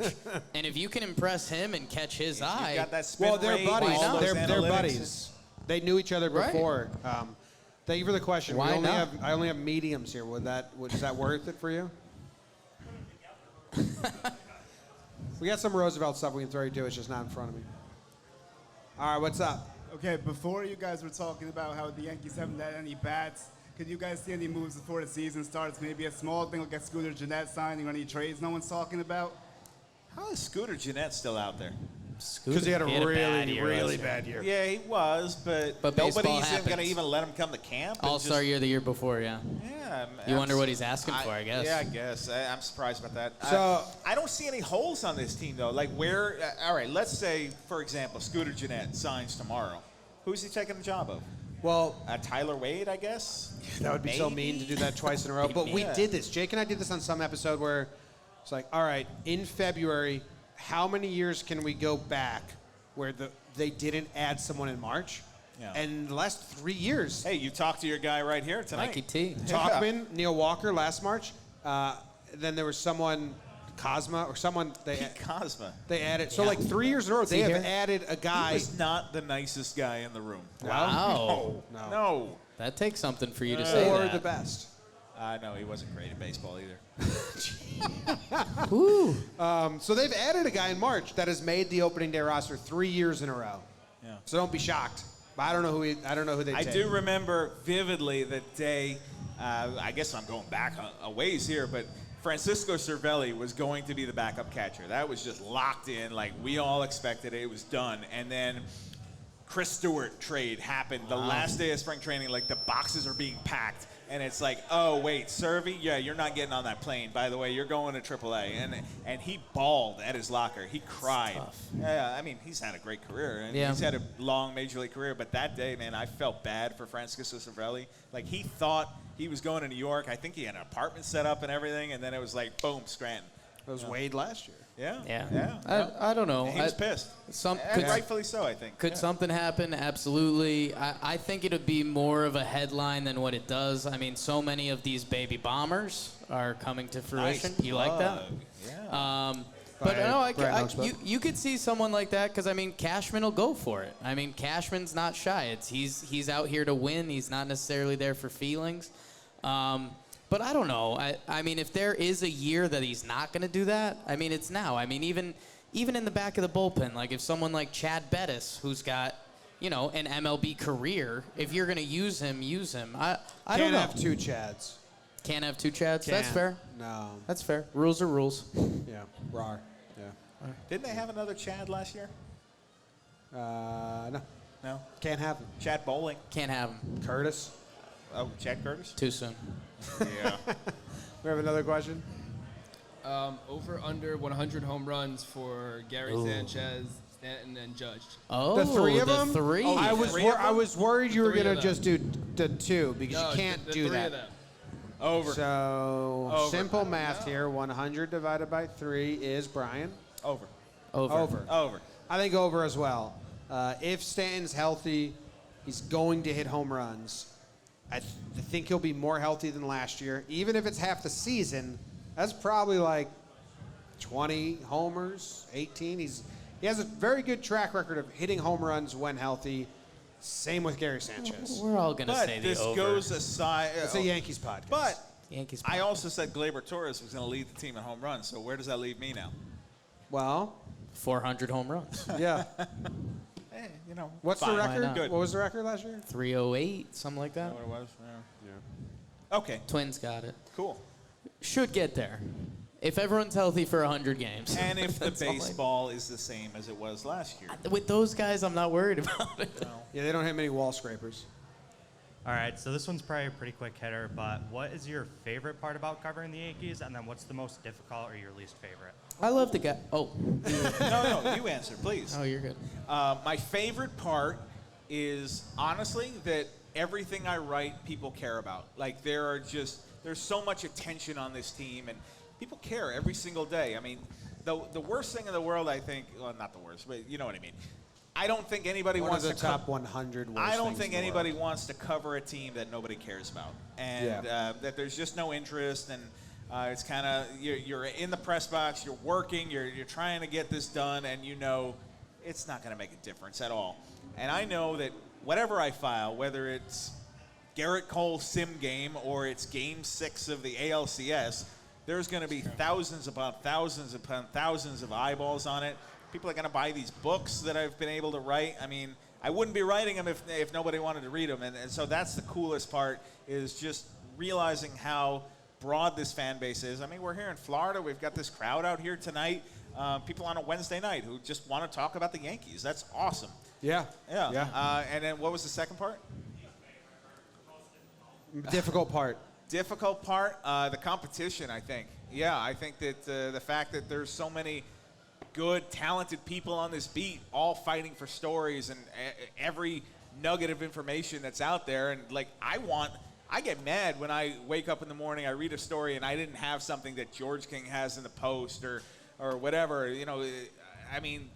And if you can impress him and catch his eye, got that spin they're rate, buddies. all those They're analytics. buddies. They knew each other before. Thank you for the question. Why not? I only have mediums here. Is that worth it for you? We got some Roosevelt stuff we can throw you to. It's just not in front of me. All right, what's up? Okay, before you guys were talking about how the Yankees haven't had any bats, could you guys see any moves before the season starts? Maybe a small thing like a Scooter Jeanette signing or any trades no one's talking about? How is Scooter Jeanette still out there? Because he had a really bad bad year. Yeah, he was, but baseball nobody's going to happens. even let him come to camp. All-Star year the year before, yeah. Yeah. You wonder what he's asking for, I guess. Yeah, I guess. I'm surprised about that. So I don't see any holes on this team, though. Like where, all right, let's say, for example, Scooter Jeanette signs tomorrow. Who's he taking the job of? Well, Tyler Wade, I guess? that would be so mean to do that twice in a row. But we did this. Jake and I did this on some episode where it's like, all right, in February, how many years can we go back where they didn't add someone in March? Yeah. And the last 3 years. Hey, you talked to your guy right here tonight. Mikey T. Tauchman, Neil Walker last March. Then there was someone, Cosma, or someone Cosma. they added. So like 3 years in a row, they have added a guy. He was not the nicest guy in the room. Wow. No. That takes something for you to say Or that. the best. No, he wasn't great at baseball either. Woo. So they've added a guy in March that has made the opening day roster 3 years in a row. Yeah. So don't be shocked. But I don't know who they I take. do remember vividly the day, I guess I'm going back a ways here, but Francisco Cervelli was going to be the backup catcher. That was just locked in, like we all expected it. It was done. And then Chris Stewart trade happened the last day of spring training, like the boxes are being packed. And it's like, oh, wait, Cervi? Yeah, you're not getting on that plane. By the way, you're going to AAA. And he bawled at his locker. He cried. Yeah, I mean, he's had a great career. And he's had a long Major League career. But that day, man, I felt bad for Francisco Cervelli. Like, he thought he was going to New York. I think he had an apartment set up and everything, and then it was like, boom, Scranton. It was Wade last year. Yeah. I don't know. He was pissed. Could, rightfully so, I think. Could something happen? Absolutely. I think it would be more of a headline than what it does. I mean, so many of these baby bombers are coming to fruition. Nice You like that? Yeah. But Brian knows you could see someone like that because, I mean, Cashman will go for it. I mean, Cashman's not shy. He's out here to win. He's not necessarily there for feelings. But I don't know. I mean, if there is a year that he's not going to do that, I mean, it's now. I mean, even in the back of the bullpen, like if someone like Chad Bettis, who's got, an MLB career, if you're going to use him, use him. I don't know. Can't have two Chads. Can't have two Chads? That's Can't. fair. No. That's fair. Rules are rules. Yeah. Rar. Yeah. Didn't they have another Chad last year? No. No. Can't have him. Chad Bowling. Can't have him. Curtis. Oh, Chad Curtis? Too soon. Yeah. We have another question. Over under 100 home runs for Gary Sanchez, Stanton, and Judge. Oh, the three of the them. three. Oh, I was worried you were three of gonna them. just do the two because No, you can't the do three that. of them. Over. So Over. simple math here. 100 divided by 3 is Brian. Over. Over. I think over as well. If Stanton's healthy, he's going to hit home runs. I think he'll be more healthy than last year. Even if it's half the season, that's probably like 20 homers, 18. He has a very good track record of hitting home runs when healthy. Same with Gary Sanchez. We're all gonna But say the this over. goes aside. It's a Yankees podcast. But Yankees. I also said Gleyber Torres was going to lead the team in home runs. So where does that leave me now? Well, 400 home runs. yeah. What's fine. the record? not? Good. What was the record last year? 308, something like that. What it was? Yeah. Okay. Twins got it. Cool. Should get there. If everyone's healthy for 100 games. And if the That's all I- baseball is the same as it was last year. With those guys, I'm not worried about it. Yeah, they don't hit many wall scrapers. All right, so this one's probably a pretty quick hitter, but what is your favorite part about covering the Yankees, and then what's the most difficult or your least favorite? I love the guy. Oh. No, you answer, please. Oh, you're good. My favorite part is honestly that everything I write, people care about. Like there's so much attention on this team, and people care every single day. I mean, the worst thing in the world, I think, well, not the worst, but you know what I mean. I don't think anybody One wants of the to top 100 worst I don't things think in the anybody world. wants to cover a team that nobody cares about, and that there's just no interest, and it's kind of you're in the press box, you're working, you're trying to get this done, and you know it's not going to make a difference at all. And I know that whatever I file, whether it's Garrett Cole's sim game or it's Game 6 of the ALCS, there's going to be thousands upon thousands upon thousands of eyeballs on it. People are going to buy these books that I've been able to write. I mean, I wouldn't be writing them if nobody wanted to read them. And so that's the coolest part, is just realizing how broad this fan base is. I mean, we're here in Florida. We've got this crowd out here tonight. People on a Wednesday night who just want to talk about the Yankees. That's awesome. Yeah. Yeah. And then what was the second part? Difficult part. Difficult part, the competition, I think. Yeah, I think that the fact that there's so many good, talented people on this beat, all fighting for stories and every nugget of information that's out there. And like, I get mad when I wake up in the morning, I read a story, and I didn't have something that George King has in the Post or whatever. You know, I mean,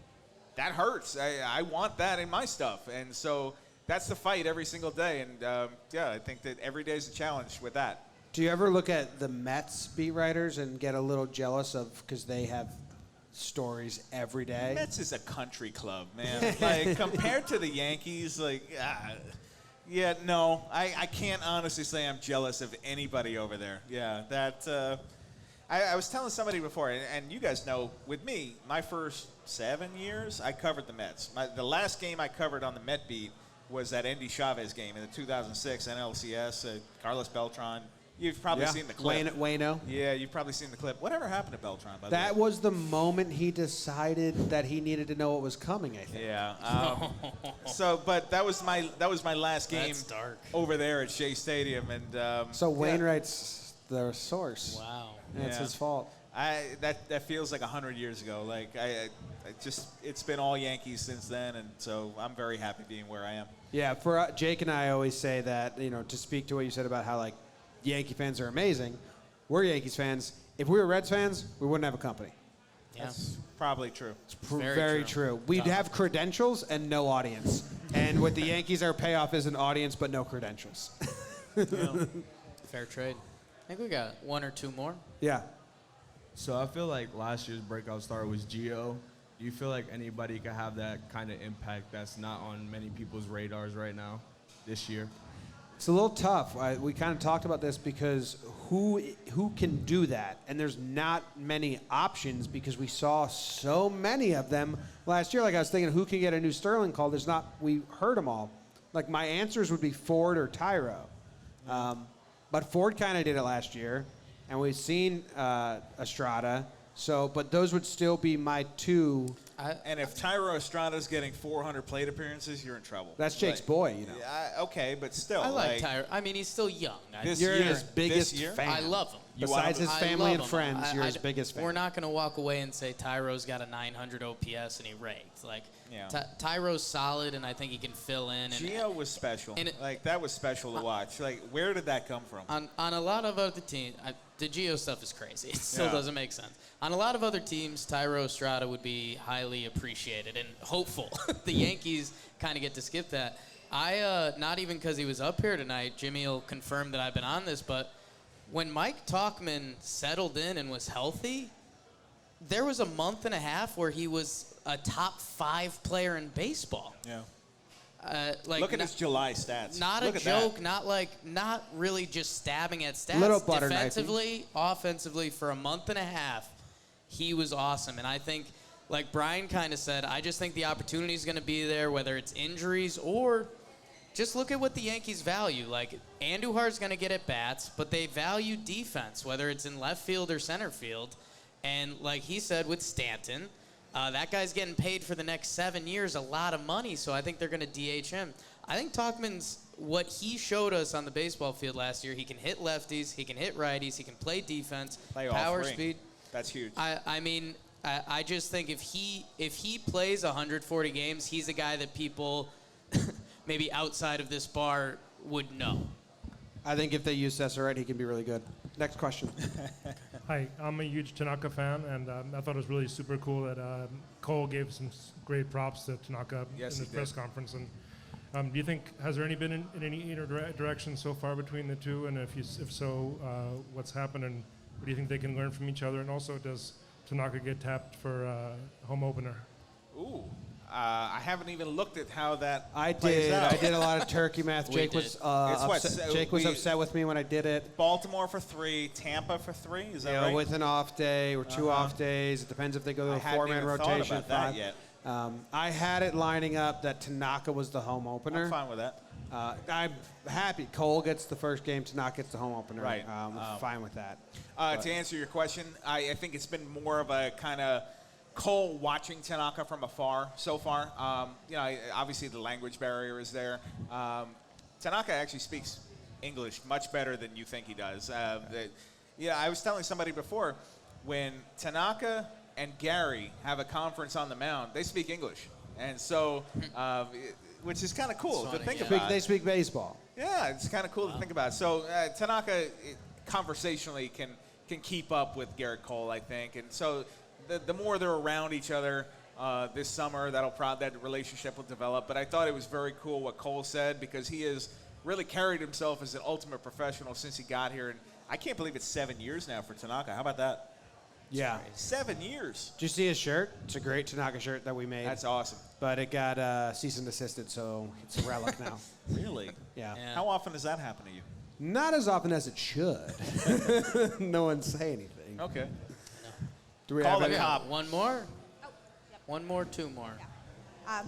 that hurts. I want that in my stuff. And so that's the fight every single day. And yeah, I think that every day is a challenge with that. Do you ever look at the Mets beat writers and get a little jealous of because they have stories every day? Mets is a country club, man. Like compared to the Yankees, like yeah, no, I can't honestly say I'm jealous of anybody over there. Yeah, that I was telling somebody before, and you guys know, with me, my first 7 years, I covered the Mets. The last game I covered on the Met beat was that Endy Chavez game in the 2006 NLCS. Carlos Beltran. You've probably seen the clip. Waino. Yeah, you've probably seen the clip. Whatever happened to Beltran, by the way? That was the moment he decided that he needed to know what was coming, I think. Yeah. But that was my last game That's dark. over there at Shea Stadium, and So Wainwright's the source. Wow. That's his fault. That feels like 100 years ago. Like I just it's been all Yankees since then, and so I'm very happy being where I am. Yeah, for Jake and I always say that, to speak to what you said about how like Yankee fans are amazing. We're Yankees fans. If we were Reds fans, we wouldn't have a company. Yeah. That's probably true. It's very true. We'd have credentials and no audience. And with the Yankees, our payoff is an audience but no credentials. Fair trade. I think we got one or two more. Yeah. So I feel like last year's breakout star was Gio. Do you feel like anybody could have that kind of impact that's not on many people's radars right now this year? It's a little tough. We kind of talked about this because who can do that? And there's not many options because we saw so many of them last year. Like I was thinking, who can get a new Sterling call? There's not. We heard them all. Like my answers would be Ford or Tyro. But Ford kind of did it last year, and we've seen Estrada. So, but those would still be my two. And if Tyro Estrada's getting 400 plate appearances, you're in trouble. That's Jake's boy, you know. Okay, but still. I like Tyro. I mean, he's still young. You're his biggest fan. I love him. Besides his family and friends, you're his biggest fan. We're not going to walk away and say Tyro's got a 900 OPS and he raked. Like, Yeah. Tyro's solid, and I think he can fill in. Gio was special. That was special to watch. Like, where did that come from? On a lot of other teams, the Gio stuff is crazy. It still doesn't make sense. On a lot of other teams, Tyro Estrada would be highly appreciated and hopeful. The Yankees kind of get to skip that. Not even because he was up here tonight, Jimmy will confirm that I've been on this, but when Mike Tauchman settled in and was healthy, there was a month and a half where he was a top 5 player in baseball. Yeah. Look at his July stats. Not Look a at joke. that. Not really just stabbing at stats. Little butter Defensively, offensively, for a month and a half, he was awesome. And I think, like Bryan kind of said, I just think the opportunity is going to be there, whether it's injuries or just look at what the Yankees value. Like, Andujar's going to get at bats, but they value defense, whether it's in left field or center field. And like he said with Stanton, that guy's getting paid for the next 7 years a lot of money, so I think they're going to DH him. I think Tauchman's, what he showed us on the baseball field last year, he can hit lefties, he can hit righties, he can play defense, power, speed. That's huge. I just think if he plays 140 games, he's a guy that people maybe outside of this bar would know. I think if they use Cesar right, he can be really good. Next question. Hi, I'm a huge Tanaka fan, and I thought it was really super cool that Cole gave some great props to Tanaka in his press conference. And do you think, has there been in any interaction so far between the two? And if so, what's happened, and what do you think they can learn from each other? And also, does Tanaka get tapped for home opener? Ooh. I haven't even looked at how that plays out. out. I did a lot of turkey math. Jake was upset with me when I did it. Baltimore for 3, Tampa for 3. Is that right? With an off day or 2 off days. It depends if they go to a 4-man rotation. Thought about that yet. I had it lining up that Tanaka was the home opener. I'm fine with that. I'm happy. Cole gets the first game. Tanaka gets the home opener. Right. Fine with that. To answer your question, I think it's been more of a kind of Cole watching Tanaka from afar so far. Obviously the language barrier is there. Tanaka actually speaks English much better than you think he does. I was telling somebody before, when Tanaka and Gary have a conference on the mound, they speak English. And so, which is kind of cool to think about. They speak baseball. Yeah, it's kind of cool to think about. So Tanaka conversationally can keep up with Garrett Cole, I think. And so the more they're around each other this summer, that relationship will develop. But I thought it was very cool what Cole said, because he has really carried himself as an ultimate professional since he got here. And I can't believe it's 7 years now for Tanaka. How about that? Yeah. 7 years. Did you see his shirt? It's a great Tanaka shirt that we made. That's awesome. But it got cease and desisted, so it's a relic now. Really? Yeah. How often does that happen to you? Not as often as it should. No one say anything. Okay. Do we Call have the cop. One more? One more, 2 more.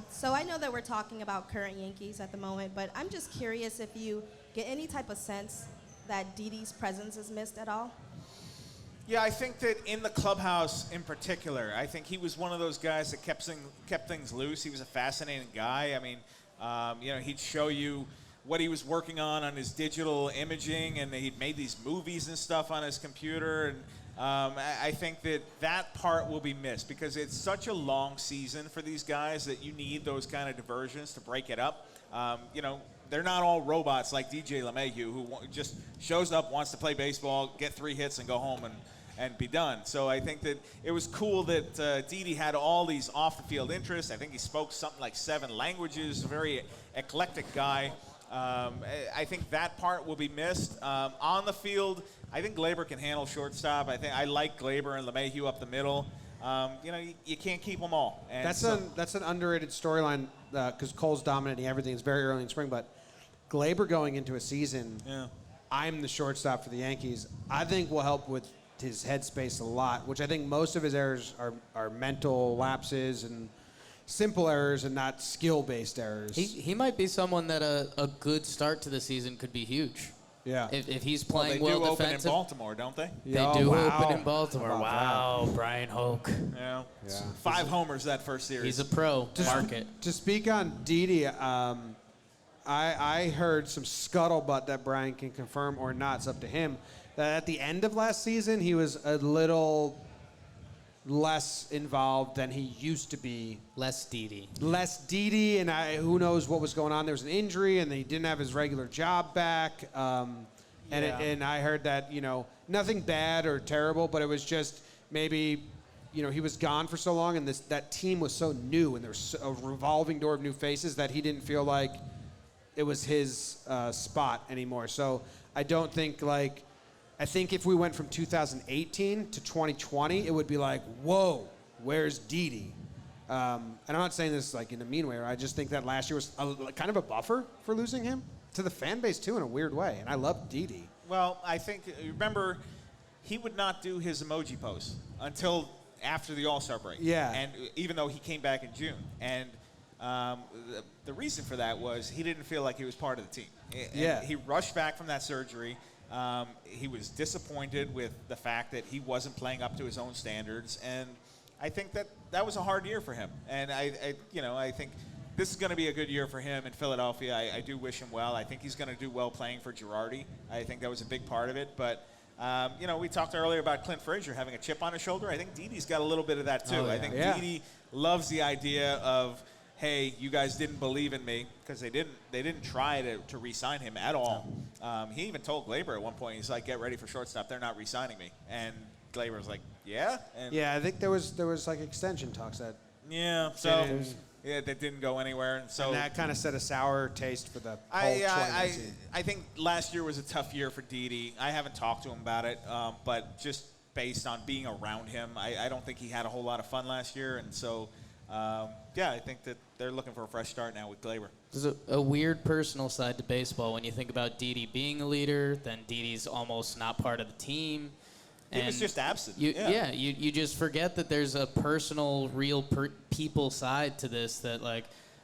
So I know that we're talking about current Yankees at the moment, but I'm just curious if you get any type of sense that Didi's presence is missed at all? Yeah, I think that in the clubhouse in particular, I think he was one of those guys that kept things loose. He was a fascinating guy. I mean, he'd show you what he was working on his digital imaging, and he'd made these movies and stuff on his computer. And I think that part will be missed, because it's such a long season for these guys that you need those kind of diversions to break it up. they're not all robots like DJ LeMahieu, who just shows up, wants to play baseball, get 3 hits, and go home and be done. So I think that it was cool that Didi had all these off-the-field interests. I think he spoke something like 7 languages, a very eclectic guy. I think that part will be missed. On the field, I think Glaber can handle shortstop. I like Glaber and LeMahieu up the middle. You can't keep them all. And That's an underrated storyline because Cole's dominating everything. It's very early in spring, but Glaber going into a season, I'm the shortstop for the Yankees, I think will help with his headspace a lot, which I think most of his errors are mental lapses and simple errors and not skill-based errors. He might be someone that a good start to the season could be huge. Yeah. If he's playing well defensive. They do open in Baltimore, don't they? They do open in Baltimore. Wow, Bryan Hoch. Yeah. 5 homers that first series. He's a pro. Market. To speak on Didi, I heard some scuttlebutt that Bryan can confirm or not. It's up to him. That at the end of last season, he was a little less involved than he used to be. Less Didi, and who knows what was going on. There was an injury, and he didn't have his regular job back. And I heard that, nothing bad or terrible, but it was just maybe, he was gone for so long, and that team was so new, and there was a revolving door of new faces that he didn't feel like it was his spot anymore. So I don't think, I think if we went from 2018 to 2020, it would be like, whoa, where's Didi? And I'm not saying this in a mean way. I just think that last year was kind of a buffer for losing him to the fan base too in a weird way. And I love Didi. Well, I think, remember, he would not do his emoji post until after the All-Star break. Yeah. And even though he came back in June. And the reason for that was he didn't feel like he was part of the team. And he rushed back from that surgery. He was disappointed with the fact that he wasn't playing up to his own standards, and I think that was a hard year for him. And I think this is going to be a good year for him in Philadelphia. I do wish him well. I think he's going to do well playing for Girardi. I think that was a big part of it. But we talked earlier about Clint Frazier having a chip on his shoulder. I think Didi's got a little bit of that too. I think Didi loves the idea of, hey, you guys didn't believe in me, because they didn't try to re-sign him at all. He even told Glaber at one point, he's like, get ready for shortstop, they're not re-signing me. And Glaber was like, yeah? And I think there was extension talks that that didn't go anywhere. And so and that kind of set a sour taste for the whole 2019. I think last year was a tough year for Didi. I haven't talked to him about it, but just based on being around him, I don't think he had a whole lot of fun last year. And so, I think that they're looking for a fresh start now with Glaber. There's a weird personal side to baseball when you think about Didi being a leader, then Didi's almost not part of the team. He was just absent. You just forget that there's a personal, real people side to this. That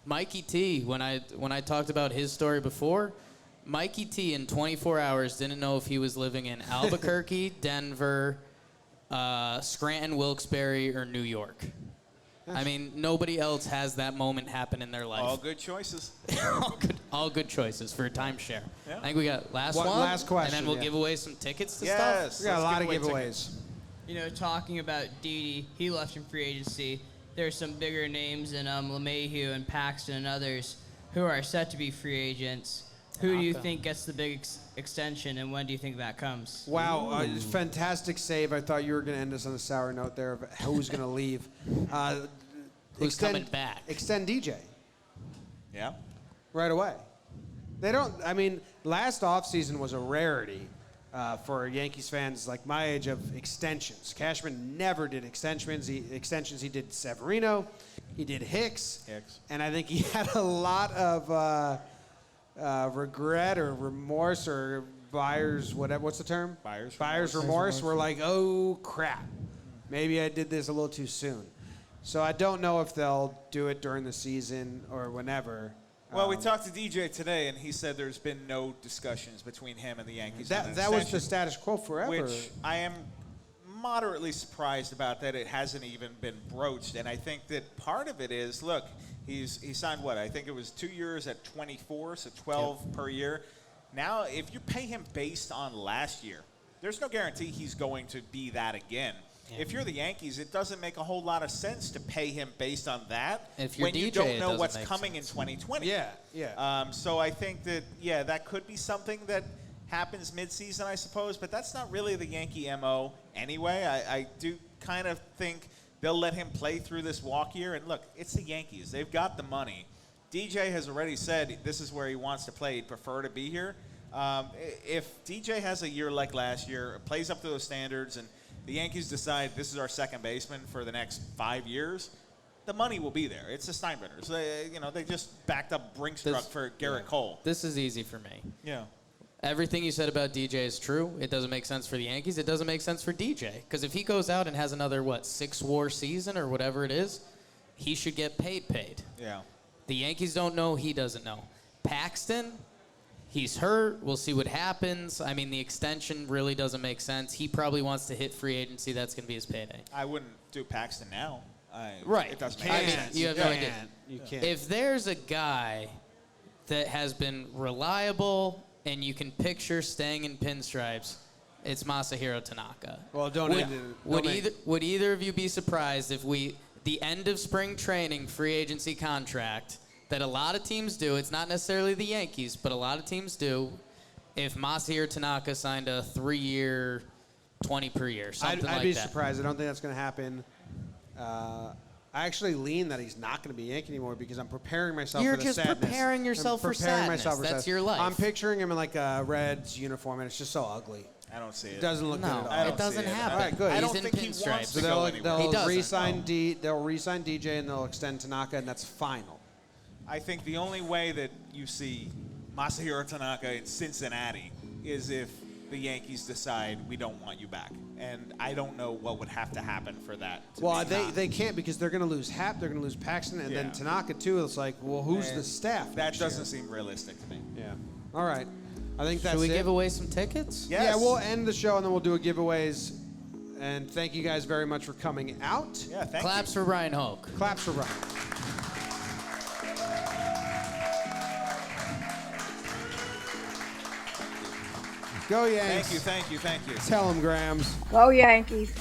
Mikey T, when I talked about his story before, Mikey T in 24 hours didn't know if he was living in Albuquerque, Denver, Scranton, Wilkes-Barre, or New York. I mean, nobody else has that moment happen in their life. All good choices. all good choices for a timeshare. Yeah. I think we got last one. Last question. And then we'll give away some tickets to Yes. stuff. We got a lot of giveaways. Talking about Didi, he left in free agency. There's some bigger names in LeMahieu and Paxton and others who are set to be free agents. Who do you think gets the big extension, and when do you think that comes? Wow, fantastic save. I thought you were going to end us on a sour note there of who's going to leave. Who's coming back? Extend DJ. Yeah. Right away. They don't, last offseason was a rarity for Yankees fans like my age of extensions. Cashman never did extensions. He did Severino. He did Hicks. And I think he had a lot of regret or remorse or buyer's whatever. What's the term? Buyer's remorse. We're like, oh crap, maybe I did this a little too soon. So I don't know if they'll do it during the season or whenever. Well, we talked to DJ today, and he said there's been no discussions between him and the Yankees. That was the status quo forever. Which I am moderately surprised about that it hasn't even been broached. And I think that part of it is, look, he signed what? I think it was 2 years at 24, so 12 per year. Now, if you pay him based on last year, there's no guarantee he's going to be that again. if you're the Yankees, it doesn't make a whole lot of sense to pay him based on that If you're when you DJ, don't it know doesn't what's make coming sense. in 2020. Yeah. So I think that, that could be something that happens midseason, I suppose, but that's not really the Yankee MO anyway. I do kind of think they'll let him play through this walk year. And look, it's the Yankees. They've got the money. DJ has already said this is where he wants to play. He'd prefer to be here. If DJ has a year like last year, plays up to those standards, and the Yankees decide this is our second baseman for the next 5 years, the money will be there. It's the Steinbrenners. They just backed up Brinkstruck for Garrett Cole. This is easy for me. Yeah. Everything you said about DJ is true. It doesn't make sense for the Yankees. It doesn't make sense for DJ. Because if he goes out and has another, 6-WAR season or whatever it is, he should get paid. Yeah. The Yankees don't know. He doesn't know. Paxton, he's hurt. We'll see what happens. I mean, the extension really doesn't make sense. He probably wants to hit free agency. That's going to be his payday. I wouldn't do Paxton now. Right. It doesn't I make mean, sense. you have no idea. You can't. If there's a guy that has been reliable and you can picture staying in pinstripes, it's Masahiro Tanaka. Well, Would either of you be surprised if the end of spring training free agency contract that a lot of teams do, it's not necessarily the Yankees, but a lot of teams do, if Masahiro Tanaka signed a 3-year, 20 per year, something like that? I'd be surprised. I don't think that's going to happen. I actually lean that he's not going to be Yankee anymore because I'm preparing myself You're for the just sadness. preparing yourself for sadness. That's sadness. your life. I'm picturing him in like a Reds uniform, and it's just so ugly. I don't see it. It doesn't look good at all. It doesn't happen. All right, good. I He's don't in think he wants pinstripes. to So go anywhere. He they'll doesn't. re-sign they'll re-sign DJ and they'll extend Tanaka, and that's final. I think the only way that you see Masahiro Tanaka in Cincinnati is if the Yankees decide we don't want you back. And I don't know what would have to happen for that. Well, they can't because they're going to lose Happ, they're going to lose Paxton, and then Tanaka too. It's like, well, who's the staff? That doesn't seem realistic to me. Yeah. All right. I think that's Should we it. give away some tickets? Yes. Yeah, we'll end the show and then we'll do a giveaways. And thank you guys very much for coming out. Yeah, thank Claps for Bryan Hoch. Claps for Bryan. Go Yanks. Thank you. Tell them, Grams. Go Yankees.